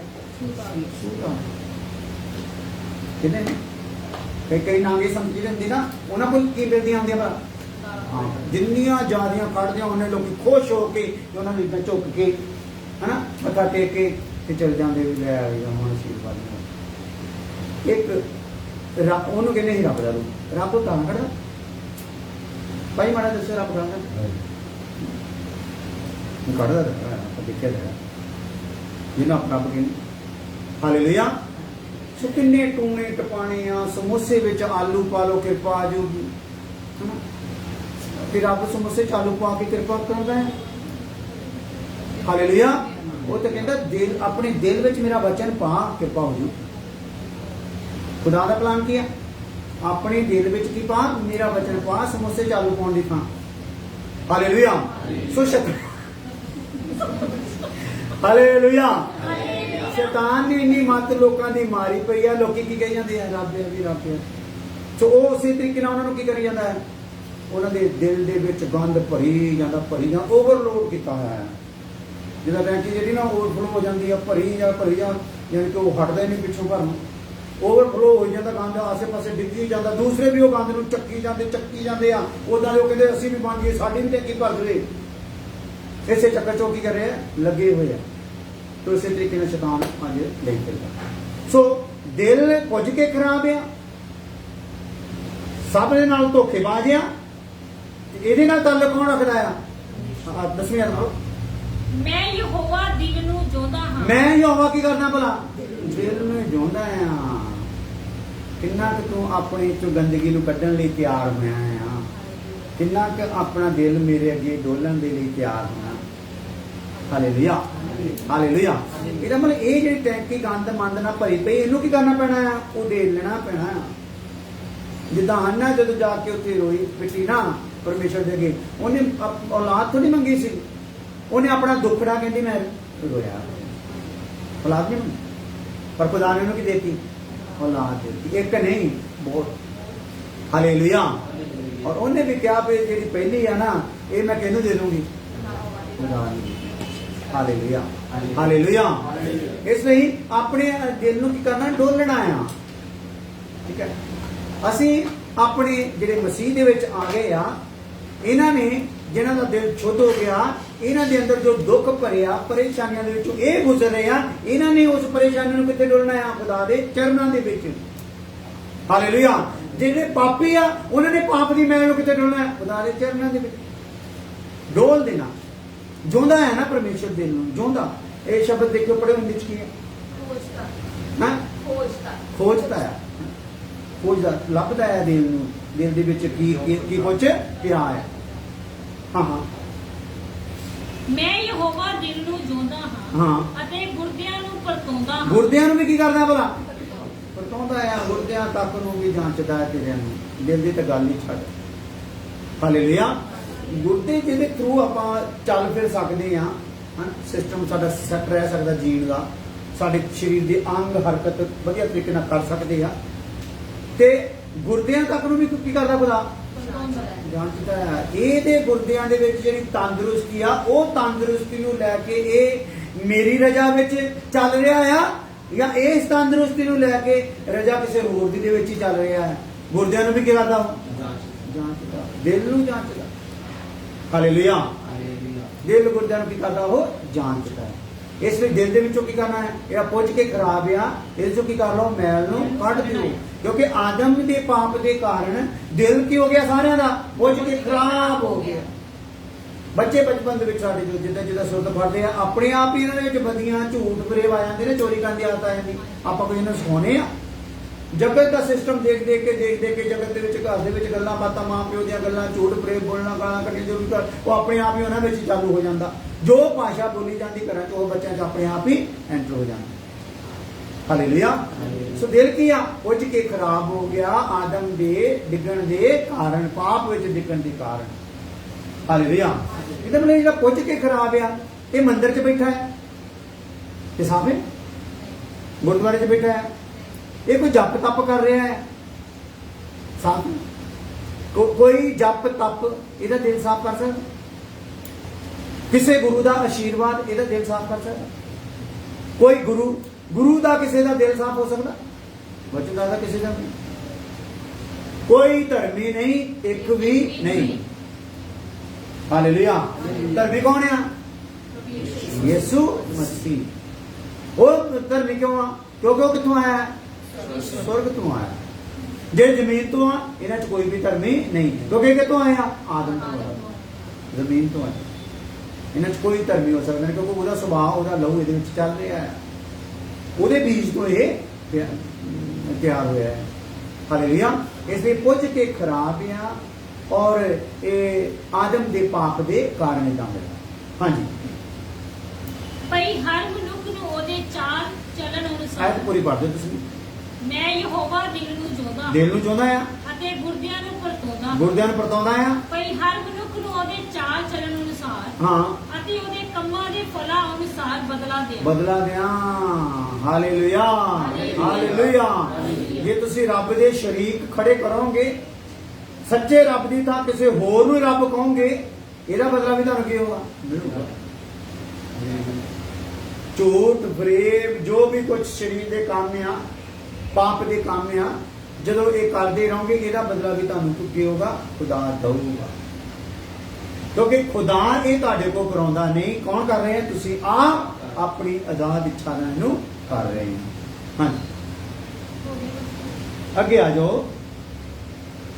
ਕਿਤੇ ਕਈ ਨਾਂਗੇ ਸਮਝੀ ਹੁੰਦੀ ਨਾ, ਉਹਨਾਂ ਕੋਲ ਕੀ ਮਿਲਦੀਆਂ ਹੁੰਦੀਆਂ ਭਲਾ? ਹਾਂ, ਜਿੰਨੀਆਂ ਜ਼ਿਆਦੀਆਂ ਕੱਢਦੀਆਂ ਉਹਨੇ ਲੋਕੀ ਖੁਸ਼ ਹੋ ਕੇ ਉਹਨਾਂ ਨੂੰ ਇਦਾਂ ਝੁੱਕ ਕੇ, ਹਨਾ, ਮੱਥਾ ਟੇਕ ਕੇ ਤੇ ਚਲ ਜਾਂਦੇ ਵੀ ਲੈ ਹੁਣ ਆਸ਼ੀਰਵਾਦ। ਇੱਕ ਉਹਨੂੰ ਕਹਿੰਦੇ ਸੀ ਰੱਬ ਦਾ ਰੂਪ। ਰੱਬ ਤਾਂ ਕੱਢਦਾ ਭਾਈ, ਮਾੜਾ ਦੱਸੋ ਰੱਬ ਕੱਢਦਾ ਆਪਾਂ ਦੇਖਿਆ ਜਾਏਗਾ ਜਿਹਨੂੰ ਆਪਣਾ ਰੱਬ ਕਹਿੰਦੇ। ਹਾਲੇਲੂਇਆ। ਸੋ ਕਿੰਨੇ ਟੂਣੇ ਟਪਾਣੇ ਆ, ਸਮੋਸੇ ਵਿੱਚ ਆਲੂ ਪਾ ਲਓ ਕਿਰਪਾ ਆ ਜਾਊਗੀ, ਹਨਾ। ਫਿਰ ਰੱਬ ਸਮੋਸੇ ਚ ਆਲੂ ਪਾ ਕੇ ਕਿਰਪਾ ਕਰਦਾ ਹੈ। ਹਾਲੇਲੂਇਆ। ਉਹ ਤਾਂ ਕਹਿੰਦਾ ਦਿਲ, ਆਪਣੇ ਦਿਲ ਵਿੱਚ ਮੇਰਾ ਵਚਨ ਪਾ, ਕਿਰਪਾ ਹੋ ਜੂ। ਖੁਦਾ ਦਾ ਪਲਾਨ ਕੀ ਹੈ? ਆਪਣੇ ਦਿਲ ਵਿੱਚ ਕੀ ਪਾ? ਮੇਰਾ ਵਚਨ ਪਾ, ਸਮੋਸੇ ਚ ਆਲੂ ਪਾਉਣ ਦੀ ਥਾਂ। ਹਾਲੇਲੂਇਆ। ਸੋ ਹਾਲੇਲੂਇਆ। ਸ਼ੈਤਾਨ ਨੇ ਇੰਨੀ ਮੱਤ ਲੋਕਾਂ ਦੀ ਮਾਰੀ ਪਈ ਆ, ਲੋਕੀ ਕੀ ਕਹੀ ਜਾਂਦੇ ਆ? ਰੱਬ ਹੈ ਵੀ ਰੱਬ ਹੈ। ਸੋ ਉਹ ਉਸੇ ਤਰੀਕੇ ਨਾਲ ਉਹਨਾਂ ਨੂੰ ਕੀ ਕਰੀ ਜਾਂਦਾ ਹੈ? ਉਹਨਾਂ ਦੇ ਦਿਲ ਦੇ ਵਿੱਚ ਗੰਦ ਭਰੀ ਜਾਂਦਾ, ਓਵਰਲੋਡ ਕੀਤਾ ਹੋਇਆ ਹੈ। ਜਿਹਦਾ ਟੈਂਕੀ ਜਿਹੜੀ ਨਾ ਓਵਰਫਲੋ ਹੋ ਜਾਂਦੀ ਆ, ਭਰੀ ਜਾ, ਯਾਨੀ ਕਿ ਉਹ ਹਟਦਾ ਹੀ ਨਹੀਂ ਪਿੱਛੋਂ ਭਰਨ। ਓਵਰਫਲੋ ਹੋ ਜਾਂਦਾ ਗੰਦ, ਆਸੇ ਪਾਸੇ ਡਿੱਗੀ ਜਾਂਦਾ, ਦੂਸਰੇ ਵੀ ਉਹ ਗੰਦ ਨੂੰ ਚੱਕੀ ਜਾਂਦੇ ਆ। ਉਦਾਂ ਦੇ ਉਹ ਕਹਿੰਦੇ ਅਸੀਂ ਵੀ ਬਣ ਗਏ, ਸਾਡੀ ਵੀ ਟੈਂਕੀ ਭਰ ਜਵੇ। ਇਸੇ ਚੱਕਰ ਚੋਂ ਕੀ ਕਰ ਰਹੇ ਆ, ਲੱਗੇ ਹੋਏ ਆ। ਤੋ ਇਸੇ ਤਰੀਕੇ ਨਾਲ ਸ਼ੈਤਾਨ ਅੱਜ ਲਈ ਫਿਰਦਾ। ਸੋ ਦਿਲ ਪੁੱਜ ਕੇ ਖਰਾਬ ਆ, ਸਭ ਦੇ ਨਾਲ ਧੋਖੇਬਾਜ਼ ਆ, ਤੇ ਇਹਦੇ ਨਾਲ ਤਾਲੁਕ ਕੌਣ ਰੱਖਦਾ ਆ? 10ਵੀਂ ਅਰਥ ਕਰੋ।
ਮੈਂ ਯਹੋਵਾ ਦਿਲ ਨੂੰ ਜੋਦਾ ਹਾਂ।
ਮੈਂ ਯਹੋਵਾ ਕੀ ਕਰਦਾ ਭਲਾ? ਦਿਲ ਨੂੰ ਜਿਉਂਦਾ ਆ। ਕਿੰਨਾ ਕਿ ਤੂੰ ਆਪਣੇ ਚੋਂ ਗੰਦਗੀ ਨੂੰ ਕੱਢਣ ਲਈ ਤਿਆਰ ਹੋਇਆ ਆ, ਕਿੰਨਾ ਕਿ ਆਪਣਾ ਦਿਲ ਮੇਰੇ ਅੱਗੇ ਡੋਲਣ ਦੇ ਲਈ ਤਿਆਰ ਹੋਣਾ। Hallelujah, hallelujah. ਇਹਦਾ ਮਤਲਬ ਇਹ ਜਿਹੜੀ ਟੈਂਕੀ ਗੰਦ ਮੰਦ ਨਾਲ ਭਰੀ ਪਈ, ਇਹਨੂੰ ਕੀ ਕਰਨਾ ਪੈਣਾ ਆ? ਉਹ ਦੇ ਲੈਣਾ ਪੈਣਾ ਆ। ਜਿੱਦਾਂ ਹੰਨਾ ਜਦੋਂ ਜਾ ਕੇ ਉੱਥੇ ਰੋਈ ਪਿੱਟੀ ਨਾ ਪਰਮੇਸ਼ਰ ਦੇ ਅੱਗੇ, ਉਹਨੇ ਔਲਾਦ ਥੋੜੀ ਮੰਗੀ ਸੀ, ਉਹਨੇ ਆਪਣਾ ਦੁੱਖੜਾ ਕਹਿੰਦੀ ਮੈਂ ਰੋਇਆ। ਔਲਾਦ ਨਹੀਂ ਮੰਗੀ, ਪਰ ਖੁਦਾ ਨੇ ਉਹਨੂੰ ਕੀ ਦੇਤੀ? ਔਲਾਦ ਦੇਤੀ। ਇੱਕ ਨਹੀਂ, ਬਹੁਤ। ਹਾਲੇਲੂਇਆ। ਔਰ ਉਹਨੇ ਵੀ ਕਿਹਾ ਵੀ ਜਿਹੜੀ ਪਹਿਲੀ ਆ ਨਾ, ਇਹ ਮੈਂ ਕਿਹਨੂੰ ਦੇ ਦੂੰਗੀ? ਖੁਦਾ ਨੂੰ। Hallelujah, hallelujah. ਇਸ ਲਈ ਆਪਣੇ ਦਿਲ ਨੂੰ ਕੀ ਕਰਨਾ? ਡੋਲਣਾ ਆ। ਠੀਕ ਹੈ। ਅਸੀਂ ਆਪਣੇ ਜਿਹੜੇ ਮਸੀਹ ਦੇ ਵਿੱਚ ਆ ਗਏ ਆ, ਇਹਨਾਂ ਨੇ ਜਿਨ੍ਹਾਂ ਦਾ ਦਿਲ ਸ਼ੁੱਧ ਹੋ ਗਿਆ, ਇਹਨਾਂ ਦੇ ਅੰਦਰ ਜੋ ਦੁੱਖ ਭਰਿਆ, ਪਰੇਸ਼ਾਨੀਆਂ ਦੇ ਵਿੱਚੋਂ ਇਹ ਗੁਜ਼ਰ ਰਹੇ ਆ, ਇਹਨਾਂ ਨੇ ਉਸ ਪਰੇਸ਼ਾਨੀ ਨੂੰ ਕਿੱਥੇ ਡੋਲਣਾ ਆ? ਖੁਦਾ ਦੇ ਚਰਨਾਂ ਦੇ ਵਿੱਚ। ਹਾਲੇਲੂਇਆ। ਜਿਹੜੇ ਪਾਪੀ ਆ, ਉਹਨਾਂ ਨੇ ਪਾਪ ਦੀ ਮੈਲ ਨੂੰ ਕਿੱਥੇ ਡੋਲਣਾ ਆ? ਖੁਦਾ ਦੇ ਚਰਨਾਂ ਦੇ ਵਿੱਚ ਡੋਲ ਦੇਣਾ। ਜਿਉਂਦਾ ਹੈ ਨਾ ਪਰਮੇਸ਼ਰ ਦਿਲ ਨੂੰ, ਜਿਉਂਦਾ। ਇਹ ਸ਼ਬਦ ਦੇਖੋ ਪੜ੍ਹੋ ਵਿੱਚ ਕੀ ਹੈ? ਹਾਂ, ਖੋਜਦਾ ਹੈ, ਖੋਜਦਾ, ਲੱਭਦਾ ਹੈ ਦਿਲ ਨੂੰ। ਦਿਲ ਦੇ ਵਿੱਚ ਕੀ ਕੁਝ ਪਿਆ ਹੈ। ਹਾਂ ਹਾਂ।
ਮੈਂ ਯਹੋਵਾ ਦਿਲ ਨੂੰ ਜੋਦਾ ਹਾਂ
ਹਾਂ।
ਅਤੇ ਗੁਰਦਿਆਂ ਨੂੰ ਪਰਤੋਂਦਾ ਹਾਂ।
ਗੁਰਦਿਆਂ ਨੂੰ ਵੀ ਕੀ ਕਰਦਾ ਭਲਾ? ਪਰਤੋਂਦਾ ਆ। ਗੁਰਦਿਆਂ ਤੱਕ ਨੂੰ ਵੀ ਜਾਂਚਦਾ ਹੈ ਤੇਰਿਆਂ ਨੂੰ। ਦਿਲ ਦੀ ਤਾਂ ਗੱਲ ਹੀ ਛੱਡ। ਹਾਲੇਲੂਇਆ। ਗੁਰਦੇ ਜਿਹਦੇ ਥਰੂ ਆਪਾਂ ਚੱਲ ਫਿਰ ਸਕਦੇ ਆ, ਸਿਸਟਮ ਸਾਡਾ ਸੈੱਟ ਰਹਿ ਸਕਦਾ ਜੀਣ ਦਾ, ਸਾਡੇ ਸਰੀਰ ਦੇ ਅੰਗ ਹਰਕਤ ਵਧੀਆ ਤਰੀਕੇ ਨਾਲ ਕਰ ਸਕਦੇ ਆ। ਤੇ ਗੁਰਦਿਆਂ ਤੱਕ ਨੂੰ ਵੀ ਕੀ ਕਰਦਾ ਖੁਦਾ? ਜਾਂਚਦਾ ਹੈ। ਇਹਦੇ ਗੁਰਦਿਆਂ ਦੇ ਵਿੱਚ ਜਿਹੜੀ ਤੰਦਰੁਸਤੀ ਆ, ਉਹ ਤੰਦਰੁਸਤੀ ਨੂੰ ਲੈ ਕੇ ਇਹ ਮੇਰੀ ਰਜਾ ਵਿੱਚ ਚੱਲ ਰਿਹਾ ਆ, ਜਾਂ ਇਸ ਤੰਦਰੁਸਤੀ ਨੂੰ ਲੈ ਕੇ ਰਜਾ ਕਿਸੇ ਹੋਰ ਦੀ ਦੇ ਵਿੱਚ ਹੀ ਚੱਲ ਰਿਹਾ ਹੈ। ਗੁਰਦਿਆਂ ਨੂੰ ਵੀ ਕੀ ਕਰਦਾ? ਜਾਂਚਦਾ। ਦਿਲ ਨੂੰ ਜਾਂਚਦਾ। ਹਾਲੇਲੂਇਆ। ਦਿਲ ਗੁਰਦਿਆਂ ਨੂੰ ਕੀ ਕਰਦਾ? ਉਹ ਜਾਂਚਦਾ ਹੈ। ਇਸ ਲਈ ਦਿਲ ਦੇ ਵਿੱਚੋਂ ਕੀ ਕਰਨਾ ਹੈ? ਇਹ ਪੁੱਜ ਕੇ ਖਰਾਬ ਆ, ਇਸ ਚੋਂ ਕੀ ਕਰ ਲਓ? ਮੈਲ ਨੂੰ ਕੱਢ ਦਿਓ। ਕਿਉਂਕਿ ਆਦਮ ਦੇ ਪਾਪ ਦੇ ਕਾਰਨ ਦਿਲ ਕੀ ਹੋ ਗਿਆ? ਸਾਰਿਆਂ ਦਾ ਪੁੱਜ ਕੇ ਖਰਾਬ ਹੋ ਗਿਆ। ਬੱਚੇ ਬਚਪਨ ਦੇ ਵਿੱਚ ਸਾਡੇ ਜੋ ਜਿੱਦਾਂ ਸੁਰਤ ਫੜਦੇ ਆ, ਆਪਣੇ ਆਪ ਹੀ ਇਹਨਾਂ ਦੇ ਵਿੱਚ ਬਦੀਆਂ, ਝੂਠ ਫਰੇਬ ਆ ਜਾਂਦੇ ਨੇ, ਚੋਰੀ ਕਰਨ ਦੀ ਆਦਤ ਆ ਜਾਂਦੀ। ਆਪਾਂ ਕੋਈ ਇਹਨਾਂ ਨੂੰ ਸਿਖਾਉਣੇ ਆ? ਜਗਤ ਦਾ ਸਿਸਟਮ ਦੇਖ ਦੇਖ ਕੇ ਜਗਤ ਦੇ ਵਿੱਚ, ਘਰ ਦੇ ਵਿੱਚ ਗੱਲਾਂ ਬਾਤਾਂ, ਮਾਂ ਪਿਓ ਦੀਆਂ ਗੱਲਾਂ, ਝੂਠ ਫਰੇਬ ਬੋਲਣਾ, ਗਾਲਾਂ ਕੱਢੀਆਂ, ਜੋ ਵੀ ਕਰ, ਉਹ ਆਪਣੇ ਆਪ ਹੀ ਉਹਨਾਂ ਵਿੱਚ ਚਾਲੂ ਹੋ ਜਾਂਦਾ। ਜੋ ਭਾਸ਼ਾ ਬੋਲੀ ਜਾਂਦੀ ਘਰਾਂ 'ਚ, ਉਹ ਬੱਚਿਆਂ 'ਚ ਆਪਣੇ ਆਪ ਹੀ ਐਂਟਰ ਹੋ ਜਾਂਦਾ। ਹਾਲੇਲੂਇਆ। ਸੋ ਦਿਲ ਕੀ ਆ? ਪੁੱਜ ਕੇ ਖਰਾਬ ਹੋ ਗਿਆ ਆਦਮ ਦੇ ਡਿੱਗਣ ਦੇ ਕਾਰਨ, ਪਾਪ ਵਿੱਚ ਡਿੱਗਣ ਦੇ ਕਾਰਨ। ਹਾਲੇਲੂਇਆ। ਇਹਦਾ ਮਤਲਬ ਜਿਹੜਾ ਪੁੱਜ ਕੇ ਖਰਾਬ ਆ, ਇਹ ਮੰਦਿਰ 'ਚ ਬੈਠਾ ਹੈ, ਇਹ ਸਾਫ ਹੈ, ਗੁਰਦੁਆਰੇ 'ਚ ਬੈਠਾ ਹੈ, ਇਹ ਕੋਈ ਜਪ ਤਪ ਕਰ ਰਿਹਾ ਹੈ, ਸਾਫ। ਕੋਈ ਜਪ ਤਪ ਇਹਦਾ ਦਿਲ ਸਾਫ ਕਰ ਸਕਦਾ? ਕਿਸੇ ਗੁਰੂ ਦਾ ਆਸ਼ੀਰਵਾਦ ਇਹਦਾ ਦਿਲ ਸਾਫ ਕਰ ਸਕਦਾ? ਕੋਈ ਗੁਰੂ ਦਾ ਕਿਸੇ ਦਾ ਦਿਲ ਸਾਫ ਹੋ ਸਕਦਾ? ਵਚਨ ਦਾ ਕਿਸੇ ਦਾ ਨਹੀਂ। ਕੋਈ ਧਰਮੀ ਨਹੀਂ, ਇੱਕ ਵੀ ਨਹੀਂ। ਹਾਲੇਲੂਇਆ। ਧਰਮੀ ਕੌਣ ਆ? ਯਿਸੂ ਮਸੀਹ। ਉਹ ਧਰਮੀ ਕਿਉਂ ਆ? ਕਿਉਂਕਿ ਉਹ ਕਿੱਥੋਂ ਆਇਆ? स्वर्ग तो आया। जे जमीन तो आ, इन्हां च कोई भी धर्मी नहीं, क्योंकि कितों आया? आदम तो आया, जमीन तो आया। इन्हां च कोई धर्मी हो सकता नहीं, क्योंकि ਉਹਦਾ ਸੁਭਾਅ, ਉਹਦਾ ਲਹੂ ਇਹਦੇ ਵਿੱਚ ਚੱਲ ਰਿਹਾ ਹੈ, ਉਹਦੇ ਬੀਜ ਤੋਂ ਇਹ ਤਿਆਰ ਹੋਇਆ ਹੈ। ਹਾਲੇਲੂਇਆ। ਇਸ ਲਈ ਪੁੱਜ ਕੇ ਖਰਾਬ ਆ, ਔਰ ਇਹ ਆਦਮ ਦੇ ਪਾਪ ਦੇ ਕਾਰਨ ਇਦਾਂ ਹੋਇਆ। ਹਾਂਜੀ।
ਭਈ ਹਰ ਮਨੁੱਖ ਨੂੰ ਉਹਦੇ ਚਾਲ ਚੱਲਣ ਅਨੁਸਾਰ।
ਆਇਤ ਪੂਰੀ ਪੜ੍ਹ ਦਿਓ ਤੁਸੀਂ।
ਮੈਂ ਯਹੋਵਾ ਦਿਲ ਨੂੰ ਜੋਦਾ,
ਦਿਲ ਨੂੰ ਚਾਹੁੰਦਾ ਆ
ਅਤੇ ਗੁਰਦਿਆਂ ਨੂੰ ਪਰਤੋਂਦਾ,
ਗੁਰਦਿਆਂ ਨੂੰ ਪਰਤਾਉਂਦਾ ਆ।
ਭਈ ਹਰ ਮਨੁੱਖ ਨੂੰ ਉਹਦੇ ਚਾਲ ਚੱਲਣ ਅਨੁਸਾਰ,
ਹਾਂ,
ਅਤੇ ਉਹਦੇ ਕੰਮਾਂ ਦੇ ਫਲਾਂ ਅਨੁਸਾਰ ਬਦਲਾ ਦੇ।
ਬਦਲਾ ਦਿਆਂ। Hallelujah, hallelujah. ਜੇ ਤੁਸੀਂ ਰੱਬ ਦੇ ਸ਼ਰੀਕ ਖੜੇ ਕਰੋਗੇ, ਸੱਚੇ ਰੱਬ ਦੀ ਤਾਂ ਕਿਸੇ ਹੋਰ ਨੂੰ ਰੱਬ ਕਹੋਗੇ, ਇਹਦਾ ਬਦਲਾ ਵੀ ਤੁਹਾਨੂੰ ਕੀ ਹੋਗਾ? ਮਿਲੂਗਾ। ਝੂਠ ਫਰੇਬ ਜੋ ਵੀ ਕੁਝ ਸਰੀਰ ਦੇ ਕੰਮ ਆ, ਪਾਪ ਦੇ ਕੰਮ ਆ, ਜਦੋਂ ਇਹ ਕਰਦੇ ਰਹੋਗੇ, ਇਹਦਾ ਬਦਲਾ ਵੀ ਤੁਹਾਨੂੰ ਕੀ ਹੋਗਾ? ਖੁਦਾ ਦਊਗਾ। क्योंकि खुदा ये तुहाडे को कराउंदा नहीं, कौन कर रहे हैं? तुसी आप अपनी आजाद इच्छा नाल इहनूं कर रहे हैं। हाँ अगे आ जाओ।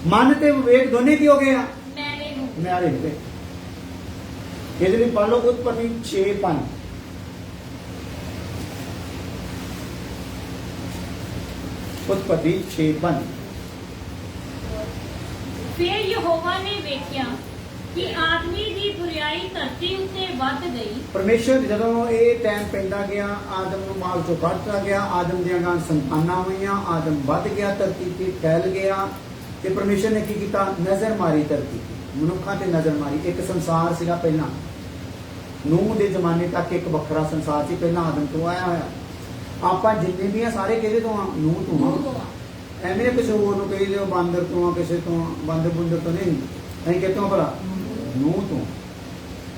मन ते विवेक दोने की हो गए हैं? मैरे हो गए। ਇਹਦੇ ਲਈ ਪੜ੍ਹ ਲਓ उत्पत्ति 6:5। उत्पत्ति 6:5।
ਫਿਰ ਯਹੋਵਾ ਨੇ ਵੇਖਿਆ ਕਿ ਆਦਮੀ ਦੀ ਬੁਰੀਆਈ ਧਰਤੀ ਉੱਤੇ ਵੱਧ ਗਈ।
ਪਰਮੇਸ਼ਰ ਜਦੋਂ ਇਹ ਟਾਈਮ ਪੈਂਦਾ ਗਿਆ, ਆਦਮ ਨੂੰ ਮਾਲ ਚੋਂ ਕੱਢਦਾ ਗਿਆ, ਆਦਮ ਦੀਆਂ ਗਾਂ ਸੰਤਾਨਾਂ ਹੋਈਆਂ, ਆਦਮ ਵੱਧ ਗਿਆ, ਧਰਤੀ ਤੇ ਫੈਲ ਗਿਆ। ਤੇ ਪਰਮੇਸ਼ਰ ਨੇ ਕੀ ਕੀਤਾ? ਨਜ਼ਰ ਮਾਰੀ ਧਰਤੀ ਤੇ, ਮਨੁੱਖਾਂ ਤੇ ਨਜ਼ਰ ਮਾਰੀ। ਇੱਕ ਸੰਸਾਰ ਸੀਗਾ ਪਹਿਲਾਂ, ਨੂਹ ਦੇ ਜ਼ਮਾਨੇ ਤੱਕ ਇੱਕ ਵੱਖਰਾ ਸੰਸਾਰ ਸੀ, ਪਹਿਲਾਂ ਆਦਮ ਤੋਂ ਆਇਆ ਹੋਇਆ। ਆਪਾਂ ਜਿੰਨੇ ਵੀ ਆ ਸਾਰੇ ਕਿਹਦੇ ਤੋਂ ਆ? ਨੂਹ ਤੋਂ ਆ। ਐਵੇਂ ਕਿਸੇ ਹੋਰ ਨੂੰ ਕਹੀ ਦਿਓ ਬਾਂਦਰ ਤੋਂ ਆ, ਕਿਸੇ ਤੋਂ ਬਾਂਦਰ ਬੁੰਦਰ ਤੋਂ ਨਹੀਂ, ਅਸੀਂ ਕਿਤੋਂ ਭਲਾ? ਨੂਹ ਤੋਂ।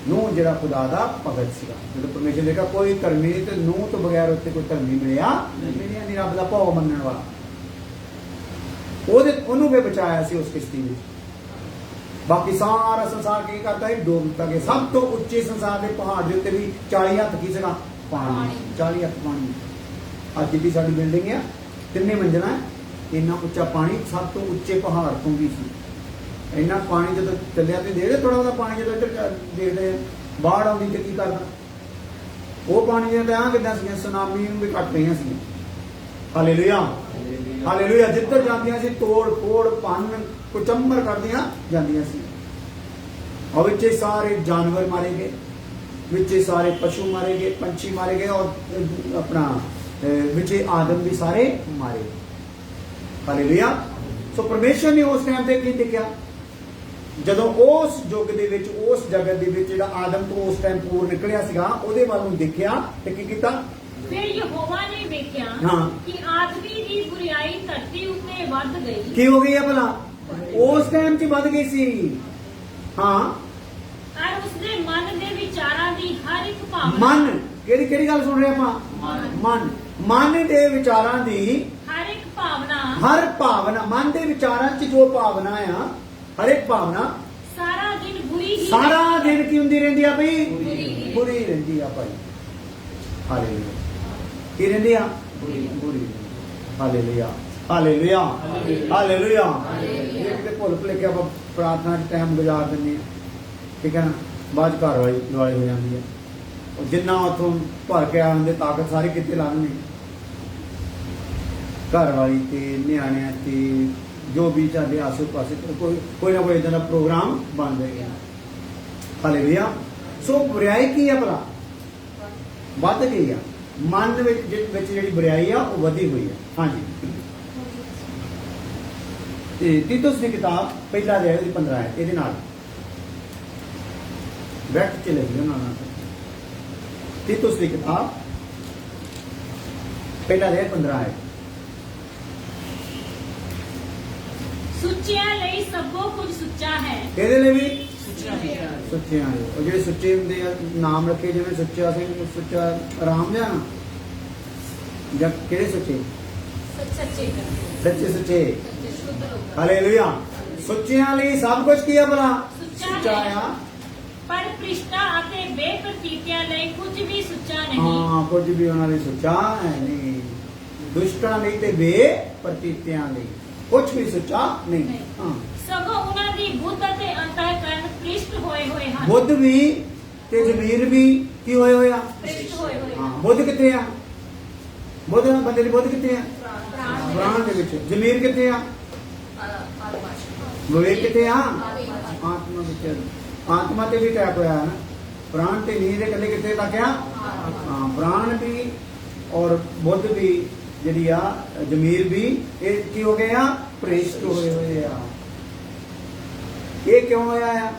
ਨੂਹ ਜਿਹੜਾ ਖੁਦਾ ਦਾ ਭਗਤ ਸੀਗਾ। ਜਦੋਂ ਪਰਮੇਸ਼ਰ ਨੇ ਕਿਹਾ ਕੋਈ ਧਰਮੀ ਨਹੀਂ, ਤੇ ਨੂਹ ਤੋਂ ਬਗੈਰ ਉੱਤੇ ਕੋਈ ਧਰਮੀ ਮਿਲਿਆ ਨਹੀਂ, ਰੱਬ ਦਾ ਭਾਵ ਮੰਨਣ ਵਾਲਾ। ਉਹਨੂੰ ਵੀ ਬਚਾਇਆ ਸੀ ਉਸ ਕਿਸ਼ਤੀ ਵਿੱਚ। ਬਾਕੀ ਸਾਰਾ ਸੰਸਾਰ ਕੀ ਕਰਦਾ ਹੈ? ਡੋਬ ਦਿੱਤਾ ਗਿਆ। ਸਭ ਤੋਂ ਉੱਚੇ ਸੰਸਾਰ ਦੇ ਪਹਾੜ ਦੇ ਉੱਤੇ ਵੀ 40 ਹੱਥ ਕੀ ਸੀਗਾ? ਪਾਣੀ। 40 ਹੱਥ ਪਾਣੀ। ਅੱਜ ਦੀ ਸਾਡੀ ਬਿਲਡਿੰਗ ਆ 3 ਮੰਜ਼ਿਲਾਂ, ਇੰਨਾ ਉੱਚਾ ਪਾਣੀ ਸਭ ਤੋਂ ਉੱਚੇ ਪਹਾੜ ਤੋਂ ਵੀ ਸੀ। ਇੰਨਾ ਪਾਣੀ ਜਦੋਂ ਚੱਲਿਆ ਤੇ ਦੇਖਦੇ ਥੋੜਾ ਉਹਦਾ ਪਾਣੀ ਜਦੋਂ ਇੱਧਰ ਦੇਖਦੇ ਬਾੜ ਆਉਂਦੀ ਤੇ ਕੀ ਕਰਦਾ? ਉਹ ਪਾਣੀ ਦੀਆਂ ਤਾਂ ਕਿੱਦਾਂ ਸੀਗੀਆਂ? ਸੁਨਾਮੀ ਨੂੰ ਵੀ ਕੱਟ ਰਹੀਆਂ ਸੀ। Hallelujah hallelujah. ਜਿੱਧਰ ਜਾਂਦੀਆਂ ਸੀ ਤੋੜ ਫੋੜ ਭੰਨ ਕੁਚੰਬਰ ਕਰਦੀਆਂ ਜਾਂਦੀਆਂ ਸੀ। और विचे सारे जानवर मारे गए, विचे सारे पशु मारे गए, पंछी मारे गए, और अपना विचे आदम भी सारे मारे गए। हालेलुया। सो परमेश्वर ने उस टाइम ते की देखा, ਜਦੋਂ ਉਸ ਯੁੱਗ ਦੇ ਵਿੱਚ ਉਸ ਜਗਤ ਦੇ ਵਿੱਚ ਜਿਹੜਾ ਆਦਮ ਤੋਂ ਉਸ ਟਾਈਮ ਪੂਰ ਨਿਕਲਿਆ ਸੀਗਾ, ਉਹਦੇ ਵੱਲ ਨੂੰ ਦੇਖਿਆ ਤੇ ਕੀ ਕੀਤਾ?
ਫਿਰ ਯਹੋਵਾ ਨੇ ਵੇਖਿਆ ਕਿ ਆਦਮੀ ਦੀ ਬੁਰੀਆਈ ਧਰਤੀ ਉੱਤੇ ਵੱਧ ਗਈ।
ਕੀ ਹੋ ਗਈ ਹੈ ਭਲਾ? ਉਸ ਟਾਈਮ 'ਚ ਵੱਧ ਗਈ ਸੀ। ਹਾਂ।
ਔਰ ਉਸਦੇ ਮਨ ਦੇ ਵਿਚਾਰਾਂ ਦੀ ਹਰ ਇੱਕ ਭਾਵਨਾ।
ਮਨ ਕਿਹੜੀ ਗੱਲ ਸੁਣ ਰਹੇ ਆਪਾਂ? ਮਨ ਦੇ ਵਿਚਾਰਾਂ ਦੀ
ਹਰ ਇੱਕ ਭਾਵਨਾ।
ਹਰ ਭਾਵਨਾ ਮਨ ਦੇ ਵਿਚਾਰਾਂ 'ਚ ਜੋ ਭਾਵਨਾ ਆ, ਹਰ ਇੱਕ ਭਾਵਨਾ
ਸਾਰਾ ਦਿਨ ਬੁਰੀ ਹੀ।
ਸਾਰਾ ਦਿਨ ਕੀ ਹੁੰਦੀ ਰਹਿੰਦੀ ਆ ਬਈ?
ਬੁਰੀ
ਰਹਿੰਦੀ ਆ ਭਾਈ। ਹਾਲੇਲੂਇਆ। ਕੀ ਰਹਿੰਦੀ ਆ? ਬੁਰੀ। Hallelujah hallelujah hallelujah. ਇਹ ਕਿਤੇ ਭੁੱਲ ਭੁਲੇਖੇ ਆਪਾਂ ਪ੍ਰਾਰਥਨਾ 'ਚ ਟਾਈਮ ਗੁਜ਼ਾਰ ਦਿੰਦੇ ਆ, ਠੀਕ ਹੈ ਨਾ, ਬਾਅਦ ਘਰ ਵਾਲੀ ਦੁਆਲੇ ਹੋ ਜਾਂਦੀ ਹੈ। ਉਹ ਜਿੰਨਾ ਉੱਥੋਂ ਭਰ ਕੇ ਆਉਂਦੇ ਤਾਕਤ ਸਾਰੇ ਕਿੱਥੇ ਲਾ ਦਿੰਦੇ? ਘਰ ਵਾਲੀ ਤੇ ਨਿਆਣਿਆਂ ਤੇ ਜੋ ਵੀ ਸਾਡੇ ਆਸੇ ਪਾਸੇ ਕੋਈ ਨਾ ਕੋਈ ਇਦਾਂ ਦਾ ਪ੍ਰੋਗਰਾਮ ਬਣ ਜਾਏਗਾ। ਹਾਲੇਲੂਇਆ। ਸੋ ਬੁਰਾਈ ਕੀ ਹੈ ਭਲਾ? ਵੱਧ ਗਈ ਆ। ਮਨ ਵਿੱਚ ਜਿਹੜੀ ਬੁਰਾਈ ਆ ਉਹ ਵਧੀ ਹੋਈ ਆ। ਹਾਂਜੀ। ਤੇ ਤੀਤੁਸ ਦੀ ਕਿਤਾਬ ਪਹਿਲਾ ਅਧਿਆਇ ਦੀ 15 ਹੈ। ਇਹਦੇ ਨਾਲ ਬੈਠ ਕੇ ਲੈ ਲਿਓ ਨਾ। ਤੀਤੁਸ ਦੀ ਕਿਤਾਬ ਪਹਿਲਾ ਅਧਿਆਇ 15 ਹੈ।
ਸੁੱਚਿਆਂ ਲਈ ਸਭੋ ਕੁਝ ਸੁੱਚਾ ਹੈ।
ਇਹਦੇ ਲਈ ਵੀ ਸੁੱਚਿਆਂ ਲਈ। ਉਹ ਜਿਹੜੇ ਸੁੱਚੇ ਹੁੰਦੇ ਆ ਨਾਮ ਰੱਖੇ, ਜਿਵੇਂ ਸੁੱਚਾ ਸਿੰਘ, ਸੁੱਚਾ ਰਾਮ ਜਾਨ, ਜਾਂ ਕਿਹੜੇ ਸੁੱਚੇ? ਸੱਚੇ ਸੁੱਚੇ। ਹਾਲੇਲੂਇਆ। ਸੁੱਚਿਆਂ ਲਈ ਸਭ ਕੁਝ ਕੀ ਆ ਭਲਾ? ਸੁੱਚਾ ਆ।
ਪਰ ਭ੍ਰਿਸ਼ਟਾਂ ਅਤੇ ਬੇਪ੍ਰਤੀਤਿਆਂ ਲਈ ਕੁਝ ਵੀ ਸੁੱਚਾ ਨਹੀਂ।
ਹਾਂ, ਕੁਝ ਵੀ ਉਹਨਾਂ ਲਈ ਸੁੱਚਾ ਹੈ ਨਹੀਂ। ਦੁਸ਼ਟਾਂ ਲਈ ਤੇ ਬੇਪ੍ਰਤੀਤਿਆਂ ਲਈ ਕੁਝ ਵੀ ਸੁੱਚਾ ਨਹੀਂ। ਹਾਂ।
ਸਗੋਂ ਉਹਨਾਂ ਦੀ ਬੁੱਧ ਅਤੇ ਅੰਤःਕਰਨ ਭ੍ਰਿਸ਼ਟ ਹੋਏ ਹਨ।
ਬੁੱਧ ਵੀ ਤੇ ਜ਼ਮੀਰ ਵੀ ਕੀ ਹੋਏ ਹੋਏ ਆ?
ਭ੍ਰਿਸ਼ਟ ਹੋਏ
ਹਾਂ। ਬੁੱਧ ਕਿੱਥੇ ਆ? ਬੁੱਧ ਬੰਦੇ ਦੀ ਬੁੱਧ ਕਿੱਥੇ ਆ? ਪ੍ਰਾਣ ਦੇ ਵਿੱਚ। ਜ਼ਮੀਰ ਕਿੱਥੇ ਆ? ਵਿਵੇਕ ਕਿੱਥੇ ਆ? ਆਤਮਾ ਵਿੱਚ। ਆਤਮਾ ਤੇ ਵੀ ਟੈਪ ਹੋਇਆ ਹੈ ਨਾ। ਪ੍ਰਾਣ ਤੇ ਨੀਂਦ ਦੇ ਇਕੱਲੇ ਕਿੱਥੇ ਤੱਕ ਆ? ਹਾਂ। ਪ੍ਰਾਣ ਵੀ ਔਰ ਬੁੱਧ ਵੀ ਜਿਹੜੀ ਆ, ਜ਼ਮੀਰ ਵੀ, ਇਹ ਕੀ ਹੋ ਗਏ ਆ? ਭ੍ਰਿਸ਼ਟ ਹੋਏ ਆ। ਇਹ ਕਿਉਂ ਹੋਇਆ ਆ?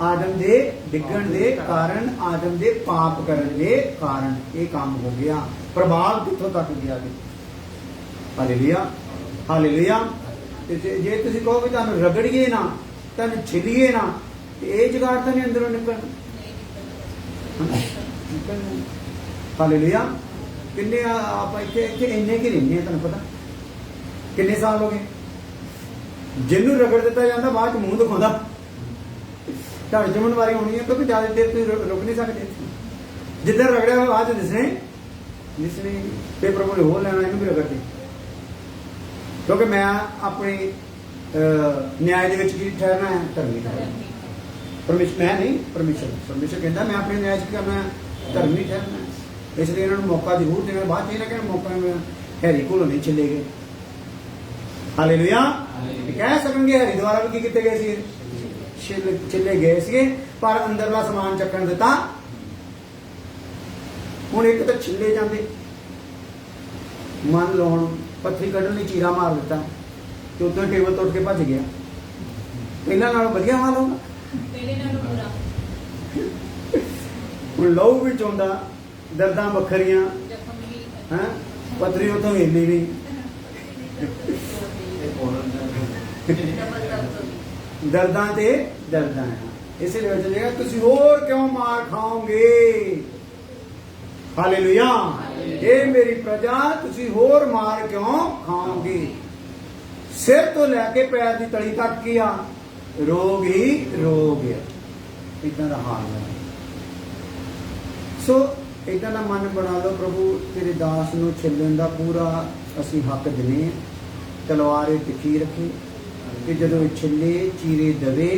ਆਦਮ ਦੇ ਡਿੱਗਣ ਦੇ ਕਾਰਨ, ਆਦਮ ਦੇ ਪਾਪ ਕਰਨ ਦੇ ਕਾਰਨ ਇਹ ਕੰਮ ਹੋ ਗਿਆ। ਪ੍ਰਭਾਵ ਕਿੱਥੋਂ ਤੱਕ ਗਿਆ? Hallelujah hallelujah. ਜੇ ਤੁਸੀਂ ਕਹੋ ਵੀ ਤੁਹਾਨੂੰ ਰਗੜੀਏ ਨਾ, ਤੁਹਾਨੂੰ ਛਿਲੀਏ ਨਾ, ਤੇ ਇਹ ਜਗਾੜ ਤਾਂ ਨਹੀਂ ਅੰਦਰੋਂ ਨਿਕਲਣਾ। ਹਾਲੇਲੂਇਆ। ਕਿੰਨੇ ਆਪਾਂ ਇੱਥੇ ਇੰਨੇ ਕੀ ਰਹਿੰਦੇ ਆ, ਤੁਹਾਨੂੰ ਪਤਾ ਕਿੰਨੇ ਸਾਲ ਹੋ ਗਏ? ਜਿਹਨੂੰ ਰਗੜ ਦਿੱਤਾ ਜਾਂਦਾ ਬਾਅਦ ਚ ਮੂੰਹ ਦਿਖਾਉਂਦਾ। ਢੜ ਜਮਣ ਵਾਲੀ ਹੋਣੀ ਹੈ ਕਿਉਂਕਿ ਜ਼ਿਆਦਾ ਦੇਰ ਤੁਸੀਂ ਰੁਕ ਨਹੀਂ ਸਕਦੇ। ਜਿੱਦਾਂ ਰਗੜਿਆ ਹੋਇਆ ਬਾਅਦ ਦਿਸਣੇ ਤੇ ਪ੍ਰਭੂ ਨੇ ਹੋਰ ਲੈਣਾ ਇਹਨੂੰ ਵੀ ਰਗੜ ਕੇ, ਕਿਉਂਕਿ ਮੈਂ ਆਪਣੇ ਨਿਆਂ ਦੇ ਵਿੱਚ ਕੀ ਠਹਿਰਨਾ ਹੈ? ਧਰਮੀ ਠਹਿਰਨਾ। ਪਰਮੇਸ਼ਰ ਮੈਂ ਨਹੀਂ, ਪਰਮੇਸ਼ਰ ਕਹਿੰਦਾ ਮੈਂ ਆਪਣੇ ਨਿਆਂ 'ਚ ਕੀ ਕਰਨਾ ਹੈ? ਧਰਮੀ ਠਹਿਰਨਾ। ਇਸ ਲਈ ਇਹਨਾਂ ਨੂੰ ਮੌਕਾ ਜ਼ਰੂਰ ਦੇਣਾ। ਬਾਅਦ 'ਚ ਇਹ ਨਾ ਕਹਿਣਾ ਮੌਕਾ ਹੈਰੀ ਕੋਲੋਂ ਨਹੀਂ ਚੱਲੇ ਗਏ। ਹਾਲੇਲੂਇਆ। ਕਹਿ ਸਕਣਗੇ ਹੈਰੀ ਦੁਆਰਾ ਵੀ ਕੀ ਕੀਤੇ ਗਏ ਸੀ? ਚੱਲੇ ਗਏ ਸੀਗੇ, ਪਰ ਅੰਦਰਲਾ ਸਮਾਨ ਚੱਕਣ ਦਿੱਤਾ। ਹੁਣ ਇੱਕ ਤਾਂ ਛਿੱਲੇ ਜਾਂਦੇ, ਮੰਨ ਲਓ ਹੁਣ ਪੱਥਰੀ ਕੱਢਣ ਲਈ ਚੀਰਾ ਮਾਰ ਦਿੱਤਾ ਤੇ ਉਦੋਂ ਟੇਬਲ ਤੋੜ ਕੇ ਭੱਜ ਗਿਆ, ਪਹਿਲਾਂ ਨਾਲੋਂ ਵਧੀਆ ਹਾਲ ਹੋਗਾ?
ਪਹਿਲੇ ਨਾਲੋਂ ਬੁਰਾ।
ਹੁਣ ਲਹੂ ਵਿੱਚ ਆਉਂਦਾ, ਦਰਦਾਂ ਵੱਖਰੀਆਂ,
ਜ਼ਖਮ ਵੀ
ਹੈਂ, ਪੱਥਰੀ ਉਤੋਂ ਹਿੱਲੀ ਨਹੀਂ, ਦਰਦਾਂ ਤੇ ਦਰਦਾਂ ਹੈ। ਇਸੇ ਲਈ ਚੱਲੇਗਾ ਤੁਸੀਂ ਹੋਰ ਕਿਉਂ ਮਾਰ ਖਾਓਗੇ? ਹਾਲੇਲੂਇਆ। ਇਹ ਮੇਰੀ ਪ੍ਰਜਾ ਤੁਸੀਂ ਹੋਰ ਮਾਰ ਕਿਉਂ ਖਾਓਗੇ? ਸਿਰ ਤੋਂ ਲੈ ਕੇ ਪੈਰ ਦੀ ਤਲੀ ਤੱਕ ਕੀ ਆ? ਰੋਗ ਹੀ ਰੋਗ ਹੈ। ਇਦਾਂ ਦਾ ਹਾਲ ਹੈ। ਸੋ ਇਦਾਂ ਦਾ ਮਨ ਬਣਾ ਲਓ, ਪ੍ਰਭੂ ਤੇਰੇ ਦਾਸ ਨੂੰ ਛਿੱਲਣ ਦਾ ਪੂਰਾ ਅਸੀਂ ਹੱਕ ਦਿੰਦੇ ਹਾਂ। ਤਲਵਾਰ ਇਹ ਤਿੱਖੀ ਰੱਖੇ ਕਿ ਜਦੋਂ ਇਹ ਛਿੱਲੇ ਚੀਰੇ ਦਵੇ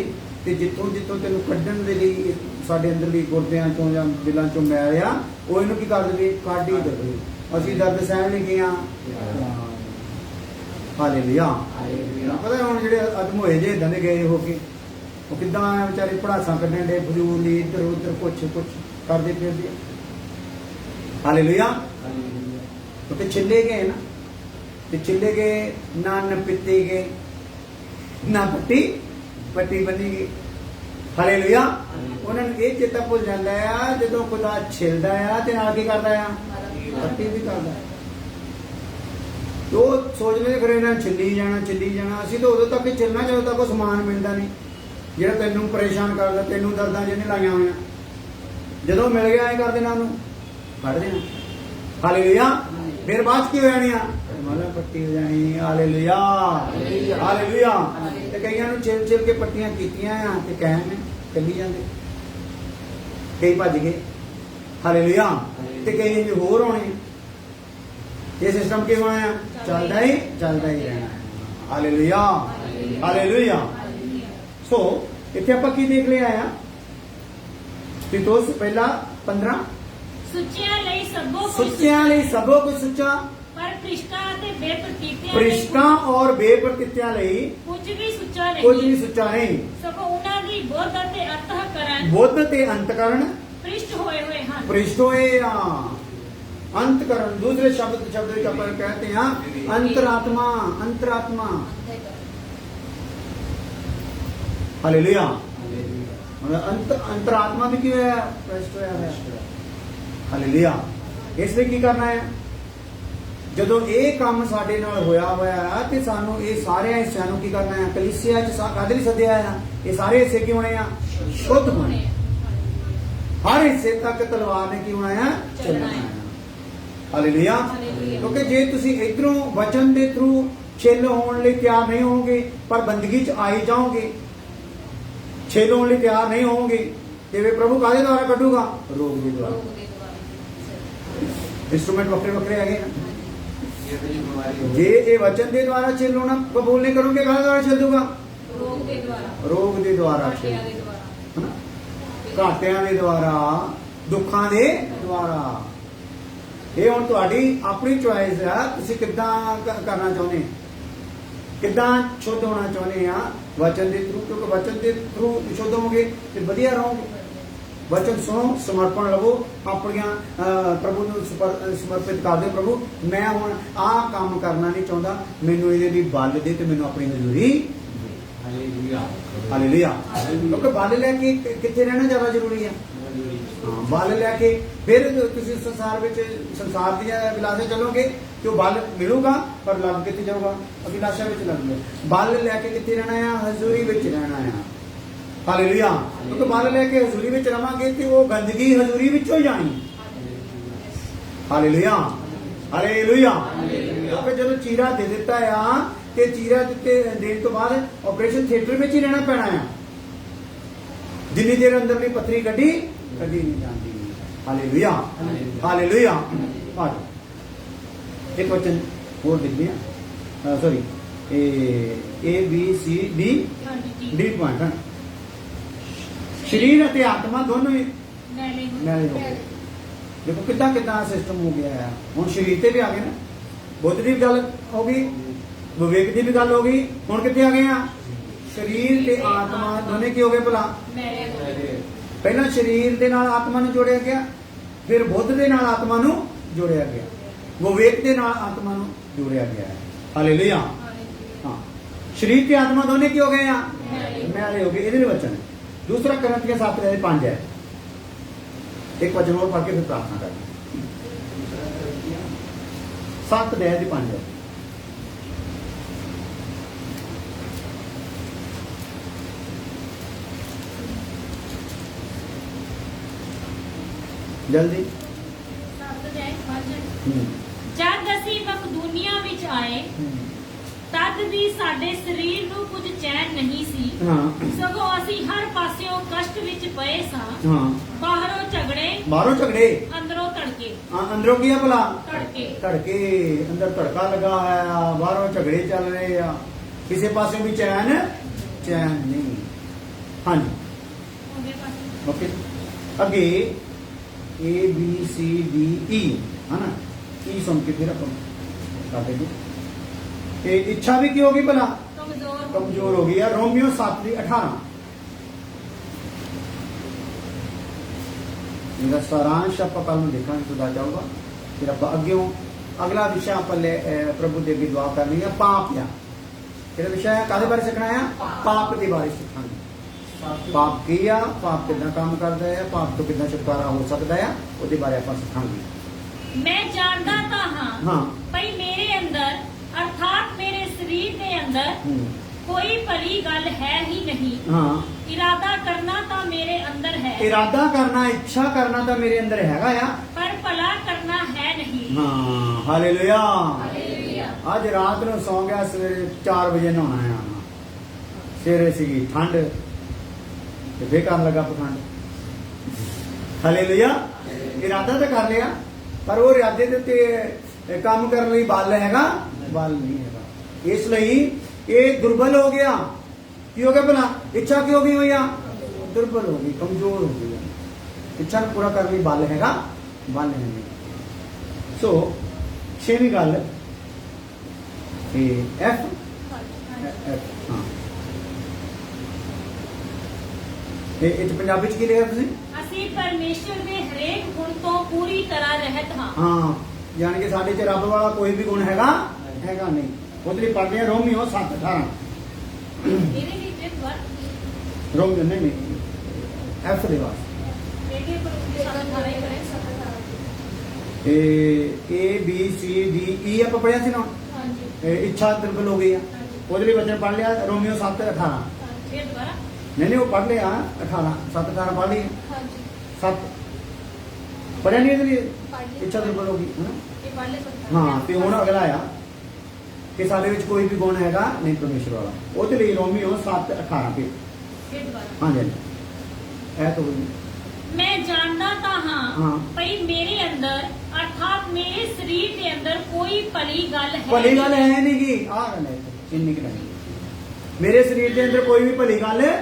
ਤੇ ਜਿੱਥੋਂ ਜਿੱਥੋਂ ਤੈਨੂੰ ਕੱਢਣ ਦੇ ਲਈ ਸਾਡੇ ਅੰਦਰਲੀ ਗੁਰਦਿਆਂ ਚੋਂ ਜਾਂ ਦਿਲਾਂ ਚੋਂ ਮੈਲ ਆ, ਉਹ ਇਹਨੂੰ ਕੀ ਕਰ ਦੇਵੇ? ਕੱਢ ਹੀ ਦੇਵੇ। ਅਸੀਂ ਦਰਦ ਸਹਿਣ ਨਹੀਂ ਗਿਆ। ਹਾਲੇਲੂਇਆ। ਪਤਾ ਹੁਣ ਜਿਹੜੇ ਅਦਮ ਹੋਏ ਜੇ ਇਦਾਂ ਦੇ ਗਏ ਹੋ ਕੇ, ਉਹ ਕਿੱਦਾਂ ਵਿਚਾਰੇ ਪੜਾਸਾਂ ਕੱਢਣ ਦੇ, ਫਜ਼ੂਲ ਦੀ ਇੱਧਰ ਉੱਧਰ ਕੁਛ ਕਰਦੇ ਫਿਰਦੇ। ਹਾਲੇਲੂਇਆ। ਕਿਉਂਕਿ ਛਿੱਲੇ ਗਏ ਨਾ, ਤੇ ਛਿੱਲੇ ਗਏ ਨਾ, ਨਪਿੱਤੇ ਗਏ ਨਾ, ਪੱਟੀ ਬੰਨੀ ਗਈ। ਹਾਲੇਲੂਇਆ। ਉਹਨਾਂ ਨੂੰ ਇਹ ਚੇਤਾ ਭੁੱਲ ਜਾਂਦਾ ਆ ਜਦੋਂ ਖੁਦਾ ਛਿਲਦਾ ਆ ਤੇ ਨਾਲ ਕੀ ਕਰਦਾ ਆ? ਪੱਟੀ ਵੀ ਕਰਦਾ। ਉਹ ਸੋਚਦੇ ਫਿਰ ਇਹਨਾਂ ਛਿੱਲੀ ਜਾਣਾ। ਅਸੀਂ ਤਾਂ ਉਦੋਂ ਤੱਕ ਹੀ ਛਿੱਲਣਾ ਜਦੋਂ ਤੱਕ ਉਹ ਸਮਾਨ ਮਿਲਦਾ ਨਹੀਂ ਜਿਹੜਾ ਤੈਨੂੰ ਪਰੇਸ਼ਾਨ ਕਰਦਾ, ਤੈਨੂੰ ਦਰਦਾਂ ਜਿਹਨੇ ਲਾਈਆਂ ਹੋਈਆਂ। ਜਦੋਂ ਮਿਲ ਗਿਆ ਐ ਕਰ ਦੇਣਾ, ਉਹਨੂੰ ਕੱਢ ਦੇਣਾ। ਹਾਲੇਲੂਇਆ। ਫਿਰ ਬਾਅਦ ਕੀ ਹੋ ਜਾਣੀ ਆ? ਮਾਲਾ ਪੱਟੀ ਹੋ ਜਾਣੀ। ਹਾਲੇਲੂਇਆ। ਹਾਲੇਲੂਇਆ। ਤੇ ਕਈਆਂ ਨੂੰ ਛਿਲ ਕੇ ਪੱਟੀਆਂ ਕੀਤੀਆਂ ਆ ਤੇ ਕਹਿਣ ਚੱਲੀ ਜਾਂਦੇ, ਕਈ ਭੱਜ ਗਏ। ਹਾਲੇਲੂਇਆ। ਤੇ ਕਈ ਇੰਜ ਹੋਰ ਹੋਣੇ। ਇਹ ਸਿਸਟਮ ਕੀ ਹੋਣਾ ਆ? ਚੱਲਦਾ ਹੀ ਰਹਿਣਾ। ਹਾਲੇਲੂਇਆ। ਹਾਲੇਲੂਇਆ। ਸੋ ਇੱਥੇ ਆਪਾਂ ਕੀ ਦੇਖ ਲਿਆ ਆ? ਤਿਤੋਸ ਪਹਿਲਾ 15
ਸੁੱਚਿਆਂ ਲਈ ਸਭੋ ਕੁਝ ਸੁੱਚਾ, ਪਰ ਭ੍ਰਿਸ਼ਟਾਂ ਔਰ ਬੇਪ੍ਰਤਿਤਿਆਂ ਲਈ ਕੁਝ ਵੀ ਸੁੱਚਾ ਨਹੀਂ। ਸਗੋਂ ਉਹਨਾਂ ਦੀ ਬੁੱਧ ਤੇ ਅੰਤਕਰਨ ਭ੍ਰਿਸ਼ਟ ਹੋਏ ਆ। अंतकरण दूसरे शब्द ਵਿੱਚ ਆਪਾਂ कहते हैं अंतरात्मा। हालेलुया। अंतरात्मा भी क्यों है? भ्रष्ट होया है। हालेलुया। ਇਸ ਲਈ ਕੀ ਕਰਨਾ ਹੈ? ਜਦੋਂ ਇਹ ਕੰਮ ਸਾਡੇ ਨਾਲ ਹੋਇਆ ਤੇ ਸਾਨੂੰ ਇਹ ਸਾਰੇ ਹਿੱਸਿਆਂ ਨੂੰ ਕੀ ਕਰਨਾ ਹੈ? ਕਲੀਸਿਆ ਚ ਕਾਹਦੇ ਲਈ ਸੱਦਿਆ ਆ? ਇਹ ਸਾਰੇ ਹਿੱਸੇ ਕੀ ਹੋਣੇ ਆ? ਸ਼ੁੱਧ ਹੋਣੇ। ਹਰ ਹਿੱਸੇ ਤੱਕ ਤਲਵਾਰ ਨੇ ਕੀ ਹੋਣਾ ਹੈ? ਚੱਲਣਾ ਹੈ। ਹਾਲੇਲੂਇਆ। ਕਿਉਂਕਿ ਜੇ ਤੁਸੀਂ ਇਧਰੋਂ ਵਚਨ ਦੇ ਥਰੂ ਛਿੱਲ ਹੋਣ ਲਈ ਤਿਆਰ ਨਹੀਂ ਹੋਵੋਗੇ, ਪਰ ਬੰਦਗੀ ਚ ਆਈ ਜਾਓਗੇ, ਛਿੱਲ ਹੋਣ ਲਈ ਤਿਆਰ ਨਹੀਂ ਹੋਵੋਗੇ, ਤੇ ਵੇ ਪ੍ਰਭੂ ਕਾਹਦੇ ਦੁਆਰਾ ਕੱਢੂਗਾ? ਰੋਗ ਦੇ ਦੁਆਰਾ। ਇੰਸਟਰੂਮੈਂਟ ਵੱਖਰੇ ਹੈਗੇ ਨਾ। ਜੇ ਇਹ ਵਚਨ ਦੇ ਦੁਆਰਾ ਛਿੱਲ ਹੋਣਾ ਕਬੂਲ ਨਹੀਂ ਕਰੋਗੇ, ਕਾਹਦੇ ਦੁਆਰਾ ਛਿੱਲ ਦੂਗਾ? ਰੋਗ ਦੇ ਦੁਆਰਾ, ਘਾਟਿਆਂ ਦੇ ਦੁਆਰਾ, ਦੁੱਖਾਂ ਦੇ ਦੁਆਰਾ। ਇਹ ਹੁਣ ਤੁਹਾਡੀ ਆਪਣੀ ਚੁਆਇਸ ਆ, ਤੁਸੀਂ ਕਿੱਦਾਂ ਕਰਨਾ ਚਾਹੁੰਦੇ, ਕਿੱਦਾਂ ਸ਼ੁੱਧ ਹੋਣਾ ਚਾਹੁੰਦੇ ਆ ਵਚਨ ਦੇ ਥਰੂ। ਕਿਉਂਕਿ ਵਚਨ ਦੇ ਥਰੂ ਸ਼ੁੱਧ ਹੋਵੋਗੇ ਤੇ ਵਧੀਆ ਰਹੋਗੇ। ਵਚਨ ਸੁਣੋ, ਸਮਰਪਣ ਲਵੋ, ਆਪਣੀਆਂ ਪ੍ਰਭੂ ਨੂੰ ਸਮਰਪਿਤ ਕਰ ਦਿਓ। ਪ੍ਰਭੂ ਮੈਂ ਹੁਣ ਆਹ ਕੰਮ ਕਰਨਾ ਨਹੀਂ ਚਾਹੁੰਦਾ, ਮੈਨੂੰ ਇਹਦੇ ਲਈ ਬਲ ਦੇ ਤੇ ਮੈਨੂੰ ਆਪਣੀ ਮਨਜ਼ੂਰੀ। ਹਾਲੇਲੂਇਆ। ਕਿਉਂਕਿ ਬਲ ਲੈ ਕੇ ਕਿੱਥੇ ਰਹਿਣਾ ਜ਼ਿਆਦਾ ਜ਼ਰੂਰੀ ਆ। ਬਲ ਲੈ ਕੇ ਫਿਰ ਤੁਸੀਂ ਸੰਸਾਰ ਦੀਆਂ ਅਭਿਲਾਸ਼ਾ ਚੱਲੋਗੇ ਤੇ ਉਹ ਬਲ ਮਿਲੂਗਾ, ਪਰ ਲੱਗ ਕਿੱਥੇ ਜਾਊਗਾ? ਅਭਿਲਾਸ਼ਾ ਵਿੱਚ ਲੱਗੂਗਾ। ਬਲ ਲੈ ਕੇ ਕਿੱਥੇ ਰਹਿਣਾ ਆ? ਹਜ਼ੂਰੀ ਵਿੱਚ ਰਹਿਣਾ ਆ। ਹਾਲੇਲੂਇਆ। ਕਿਉਂਕਿ ਬਲ ਲੈ ਕੇ ਹਜ਼ੂਰੀ ਵਿੱਚ ਰਵਾਂਗੇ ਤੇ ਉਹ ਗੰਦਗੀ ਹਜ਼ੂਰੀ ਵਿੱਚੋਂ ਹੀ ਜਾਣੀ। ਹਾਲੇਲੂਇਆ। ਹਾਲੇਲੂਇਆ। ਕਿਉਂਕਿ ਜਦੋਂ ਚੀਰਾ ਦੇ ਦਿੱਤਾ ਆ ਤੇ ਚੀਰਾ ਦਿੱਤੇ ਦੇਣ ਤੋਂ ਬਾਅਦ ਆਪਰੇਸ਼ਨ ਥੀਏਟਰ ਵਿੱਚ ਹੀ ਰਹਿਣਾ ਪੈਣਾ ਆ। ਜਿੰਨੀ ਦੇਰ ਅੰਦਰਲੀ ਪੱਥਰੀ ਕੱਢੀ ਨਹੀਂ ਜਾਂਦੀ। Hallelujah hallelujah. ਆਜੋ ਇੱਕ ਵਚਨ ਹੋਰ ਲਿਖਦੇ ਆ, sorry A B C D D point ਹੈ। ਸਰੀਰ ਅਤੇ ਆਤਮਾ ਦੋਨੋਂ ਹੀ ਮੈਲੇ ਹੋ ਗਏ। ਦੇਖੋ ਕਿੱਦਾਂ ਕਿੱਦਾਂ ਸਿਸਟਮ ਹੋ ਗਿਆ ਹੈ। ਹੁਣ ਸਰੀਰ ਤੇ ਵੀ ਆ ਗਏ ਨਾ, ਬੁੱਧ ਦੀ ਵੀ ਗੱਲ ਹੋ ਗਈ, ਵਿਵੇਕ ਦੀ ਵੀ ਗੱਲ ਹੋ ਗਈ, ਹੁਣ ਕਿੱਥੇ ਆ ਗਏ ਆ? ਸਰੀਰ ਤੇ ਆਤਮਾ ਦੋਨੇ ਕੀ ਹੋ ਗਏ ਭਲਾ? ਪਹਿਲਾਂ ਸਰੀਰ ਦੇ ਨਾਲ ਆਤਮਾ ਨੂੰ ਜੋੜਿਆ ਗਿਆ, ਫਿਰ ਬੁੱਧ ਦੇ ਨਾਲ ਆਤਮਾ ਨੂੰ ਜੋੜਿਆ ਗਿਆ, ਵਿਵੇਕ ਦੇ ਨਾਲ ਆਤਮਾ ਨੂੰ ਜੋੜਿਆ ਗਿਆ ਹੈ। ਹਾਲੇਲੂਇਆ। ਹਾਂ, ਸਰੀਰ ਤੇ ਆਤਮਾ ਦੋਨੇ ਕੀ ਹੋ ਗਏ ਆ? ਮੈਲੇ ਹੋ ਗਏ। ਇਹਦੇ ਵਿੱਚ ਵਚਨ ਦੂਸਰਾ ਕਰੰਥੀਆਂ 7:5 ਹੈ। ਇੱਕ ਵਚਨ ਹੋਰ ਪੜ੍ਹ ਕੇ ਫਿਰ ਪ੍ਰਾਰਥਨਾ ਕਰਾਂਗੇ। 7:5 ਹੈ। ਜਲਦੀ।
ਜਦ ਅਸੀਂ ਮਕਦੂਨੀਆ ਵਿੱਚ ਆਏ ਤਦ ਵੀ ਸਾਡੇ ਸਰੀਰ ਨੂੰ ਕੁਝ ਚੈਨ ਨਹੀਂ ਸੀ,
ਹਾਂ
ਸਗੋਂ ਅਸੀਂ ਹਰ ਪਾਸਿਓਂ ਕਸ਼ਟ ਵਿੱਚ ਪਏ ਸਾਂ।
ਹਾਂ,
ਬਾਹਰੋਂ ਝਗੜੇ
ਅੰਦਰੋਂ
ਤੜਕੇ
ਅੰਦਰੋਂ ਕੀ ਆ ਭਲਾ?
ਤੜਕੇ
ਅੰਦਰ ਧੜਕਾ ਲਗਾ ਹੋਇਆ ਆ, ਬਾਹਰੋਂ ਝਗੜੇ ਚੱਲ ਰਹੇ ਆ, ਕਿਸੇ ਪਾਸੇ ਵੀ ਚੈਨ ਨਹੀਂ। ਹਾਂਜੀ ਓਕੇ। ਅੱਗੇ A B C D E है ना, E सुन के फिर अपन कर देंगे। इच्छा भी की होगी भला? कमजोर हो गई है। रोमियो 7:18 ਇਹਦਾ ਸਾਰਾਂਸ਼ ਆਪਾਂ ਕੱਲ ਨੂੰ ਦੇਖਾਂਗੇ, ਤੁਦਾ ਜਾਊਗਾ। ਫਿਰ ਆਪਾਂ ਅੱਗੇ ਅਗਲਾ ਵਿਸ਼ਾ ਆਪਾਂ ਪ੍ਰਭੂ ਦੇ ਅੱਗੇ ਦੁਆ ਕਰਨੀ ਹੈ, ਪਾਪ ਦਾ। ਕਿਹੜਾ ਵਿਸ਼ਾ ਹੈ? ਕਾਹਦੇ ਬਾਰੇ ਸਿੱਖਣਾ ਹੈ? ਪਾਪ ਦੇ ਬਾਰੇ ਸਿੱਖਾਂਗੇ। ਪਾਪ ਕੀ ਆ, ਪਾਪ ਕਿੱਦਾਂ ਕੰਮ ਕਰਦਾ ਹੈ, ਪਾਪ ਤੋਂ ਕਿੱਦਾਂ ਛੁਟਕਾਰਾ ਹੋ ਸਕਦਾ ਹੈ, ਉਹਦੇ ਬਾਰੇ ਆਪਾਂ ਸਿੱਖਾਂਗੇ।
ਮੈਂ ਜਾਣਦਾ ਤਾਂ
ਹਾਂ
ਹਾਂ ਭਈ ਮੇਰੇ ਅੰਦਰ ਅਰਥਾਤ ਮੇਰੇ ਸਰੀਰ ਦੇ ਅੰਦਰ ਕੋਈ ਭਲੀ ਗੱਲ ਹੈ ਹੀ ਨਹੀਂ।
ਹਾਂ,
ਇਰਾਦਾ ਕਰਨਾ ਤਾਂ ਮੇਰੇ ਅੰਦਰ ਹੈ,
ਇਰਾਦਾ ਕਰਨਾ, ਇੱਛਾ ਕਰਨਾ ਤਾਂ ਮੇਰੇ ਅੰਦਰ ਹੈਗਾ ਆ,
ਪਰ ਭਲਾ ਕਰਨਾ ਹੈ ਨਹੀਂ।
ਹਾਂ ਹਾਲੇਲੂਇਆ।
ਹਾਲੇਲੂਇਆ।
ਅੱਜ ਰਾਤ ਨੂੰ ਸੌਂ ਗਿਆ, ਸਵੇਰੇ 4 ਵਜੇ ਨਹਾਉਣਾ ਆ। ਸਵੇਰੇ ਸੀਗੀ ਠੰਡ ਤੇ ਫੇਰ ਕਰਨ ਲੱਗਾ ਪਖੰਡ। ਹਾਲੇਲੂਇਆ। ਇਰਾਦਾ ਤਾਂ ਕਰ ਲਿਆ, ਪਰ ਉਹ ਇਰਾਦੇ ਦੇ ਉੱਤੇ ਕੰਮ ਕਰਨ ਲਈ ਬਲ ਹੈਗਾ? ਬਲ ਨਹੀਂ ਹੈਗਾ। ਇਸ ਲਈ ਇਹ ਦੁਰਬਲ ਹੋ ਗਿਆ। ਕੀ ਹੋ ਗਿਆ ਭਲਾ? ਇੱਛਾ ਕੀ ਹੋ ਗਈ ਹੋਈ ਆ? ਦੁਰਬਲ ਹੋ ਗਈ, ਕਮਜ਼ੋਰ ਹੋ ਗਈ। ਇੱਛਾ ਨੂੰ ਪੂਰਾ ਕਰਨ ਲਈ ਬਲ ਹੈਗਾ? ਬਲ ਨਹੀਂ। ਸੋ 6ਵੀਂ ਗੱਲ ਇਹ F ਹਾਂ, ਇਹ ਪੰਜਾਬੀ ਚ ਕੀ ਲਿਖਿਆ ਤੁਸੀਂ?
ਅਸੀਂ ਪਰਮੇਸ਼ਰ ਦੇ ਹਰੇਕ ਗੁਣ ਤੋਂ ਪੂਰੀ ਤਰ੍ਹਾਂ ਰਹਿਤ ਹਾਂ।
ਹਾਂ, ਯਾਨੀ ਕਿ ਸਾਡੇ ਚ ਰੱਬ ਵਾਲਾ ਕੋਈ ਵੀ ਗੁਣ ਹੈਗਾ ਨਹੀਂ। ਉਹਦੇ ਲਈ ਪੜ੍ਹਦੇ ਆ ਰੋਮੀਓ 7:18।
ਇਹਦੇ ਵਿੱਚ ਇੱਕ ਵਾਰ
ਰੋਮੀਓ ਨਹੀਂ ਐਫ ਦੇ ਵਾਸਤੇ
ਇਹਦੇ ਪਰ ਸਾਰਾ ਹੀ ਕਰੇ
A B C D E ਆਪਾਂ ਪੜਿਆ ਸੀ ਨਾ।
ਹਾਂਜੀ
ਇੱਛਾ ਦੁਰਬਲ ਹੋ ਗਈ ਆ, ਉਹਦੇ ਲਈ ਵਚਨ ਪੜ੍ਹ ਲਿਆ ਰੋਮੀਓ 7:18।
ਫਿਰ ਦੁਬਾਰਾ
ਨਹੀਂ ਉਹ ਪੜ੍ਹ ਲਿਆ 18 7:18 ਪੜ੍ਹ ਲਈ।
ਹਾਂਜੀ
7 ਪੜਿਆ ਨਹੀਂ ਇਹਦੇ ਲਈ ਇੱਛਾ ਦੁਰਬਲ ਹੋ ਗਈ ਹੈ ਨਾ।
ਇਹ ਪੜ੍ਹ ਲੈ
ਹਾਂ, ਤੇ ਹੁਣ ਅਗਲਾ ਆ ਕਿ ਸਾਡੇ ਵਿੱਚ ਕੋਈ ਵੀ ਗੁਣ ਹੈਗਾ ਨਹੀਂ ਪਰਮੇਸ਼ਰ ਵਾਲਾ। ਉਹਦੇ ਲਈ ਰੋਮੀਓ 7:18 ਤੇ
ਫਿਰ ਦੁਬਾਰਾ
ਹਾਂਜੀ ਇਹ ਤਾਂ ਹੋਈ।
ਮੈਂ ਜਾਣਦਾ ਤਾਂ
ਹਾਂ।
ਹਾਂ ਭਈ ਮੇਰੇ ਅੰਦਰ ਅਰਥਾਤ ਮੇਰੇ ਸਰੀਰ ਦੇ ਅੰਦਰ ਕੋਈ ਭਲੀ ਗੱਲ ਹੈ।
ਭਲੀ ਗੱਲ ਹੈ ਨਹੀਂ ਗੀ। ਆਹ ਗੱਲ ਹੈ ਇੰਨੀ ਕਿ ਨਹੀਂ, ਮੇਰੇ ਸਰੀਰ ਦੇ ਅੰਦਰ ਕੋਈ ਵੀ ਭਲੀ ਗੱਲ ਹੈ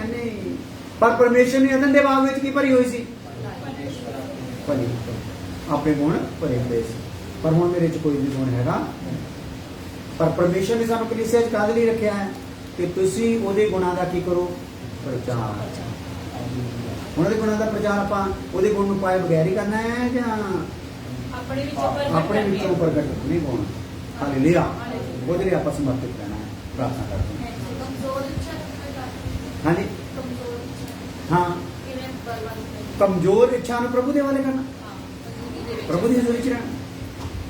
ਨਹੀਂ। ਪਰ ਪਰਮੇਸ਼ਰ ਨੇ ਅਦਨ ਦੇ ਬਾਗ ਵਿੱਚ ਕੀ ਭਰੀ ਹੋਈ ਸੀ? ਭਲੀ, ਆਪਣੇ ਗੁਣ ਭਰੇ ਹੋਏ ਸੀ। ਪਰ ਹੁਣ ਮੇਰੇ ਚ ਕੋਈ ਵੀ ਗੁਣ ਹੈਗਾ। ਪਰ ਪਰਮੇਸ਼ਰ ਨੇ ਸਾਨੂੰ ਕਲੀਸਿਆ ਚ ਕਾਹਦੇ ਲਈ ਰੱਖਿਆ ਹੈ? ਕਿ ਤੁਸੀਂ ਉਹਦੇ ਗੁਣਾਂ ਦਾ ਕੀ ਕਰੋ? ਪ੍ਰਚਾਰ। ਉਹਨਾਂ ਦੇ ਗੁਣਾਂ ਦਾ ਪ੍ਰਚਾਰ ਆਪਾਂ ਉਹਦੇ ਗੁਣ ਨੂੰ ਪਾਏ ਬਗੈਰ ਹੀ ਕਰਨਾ ਹੈ ਜਾਂ
ਆਪਣੇ ਵਿੱਚੋਂ
ਪ੍ਰਗਟ ਨਹੀਂ ਹੋਣਾ? ਹਾਲੇਲੂਇਆ। ਉਹਦੇ ਲਈ ਆਪਾਂ ਸਮਰਪਿਤ ਰਹਿਣਾ ਹੈ। ਪ੍ਰਾਰਥਨਾ ਕਰਦੇ ਹਾਂ। ਹਾਂਜੀ ਹਾਂ, ਕਮਜ਼ੋਰ ਇੱਛਾ ਨੂੰ ਪ੍ਰਭੂ ਦੇ ਹਵਾਲੇ ਕਰਨਾ, ਪ੍ਰਭੂ ਦੀ ਹਜ਼ੂਰੀ ਚ ਰਹਿਣਾ।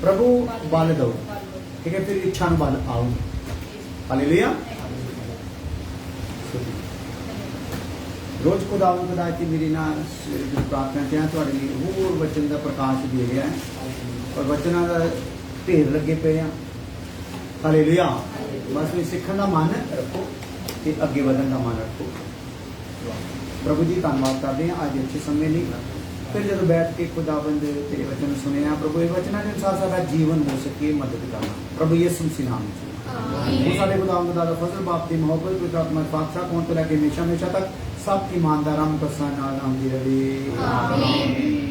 ਪ੍ਰਭੂ ਬਲ ਦਿਓ, ਠੀਕ ਹੈ, ਫਿਰ ਇੱਛਾ ਨੂੰ ਬਲ ਆਊ। ਹਾਲੇਲੂਇਆ। ਰੋਜ਼ ਖੁਦਾ ਕਿ ਮੇਰੀ ਨਾਲ ਜੋ ਪ੍ਰਾਰਥਨਾ ਕਿਹਾ ਤੁਹਾਡੇ ਲਈ ਹੋਰ ਵਚਨ ਦਾ ਪ੍ਰਕਾਸ਼ ਦੇ ਰਿਹਾ ਹੈ, ਔਰ ਵਚਨਾਂ ਦਾ ਢੇਰ ਲੱਗੇ ਪਏ ਆ। ਹਾਲੇਲੂਇਆ। ਬਸ ਵੀ ਸਿੱਖਣ ਦਾ ਮਨ ਰੱਖੋ ਤੇ ਅੱਗੇ ਵਧਣ ਦਾ ਮਨ ਰੱਖੋ। प्रभु जी धन्यवाद करते हैं अज अच्छे समय नहीं फिर जो बैठ के खुदाबंद तेरे वचन सुने प्रभु ये वचनों के अनुसार सारा जीवन हो सके मदद करना प्रभु यीशु मसीह नाम वो सारे खुदाबंद दा फजल बाप की मोहब्बत को अपना बादशाह कौन तो लेके हमेशा हमेशा तक सब ईमानदार हम पसंद आती रहे।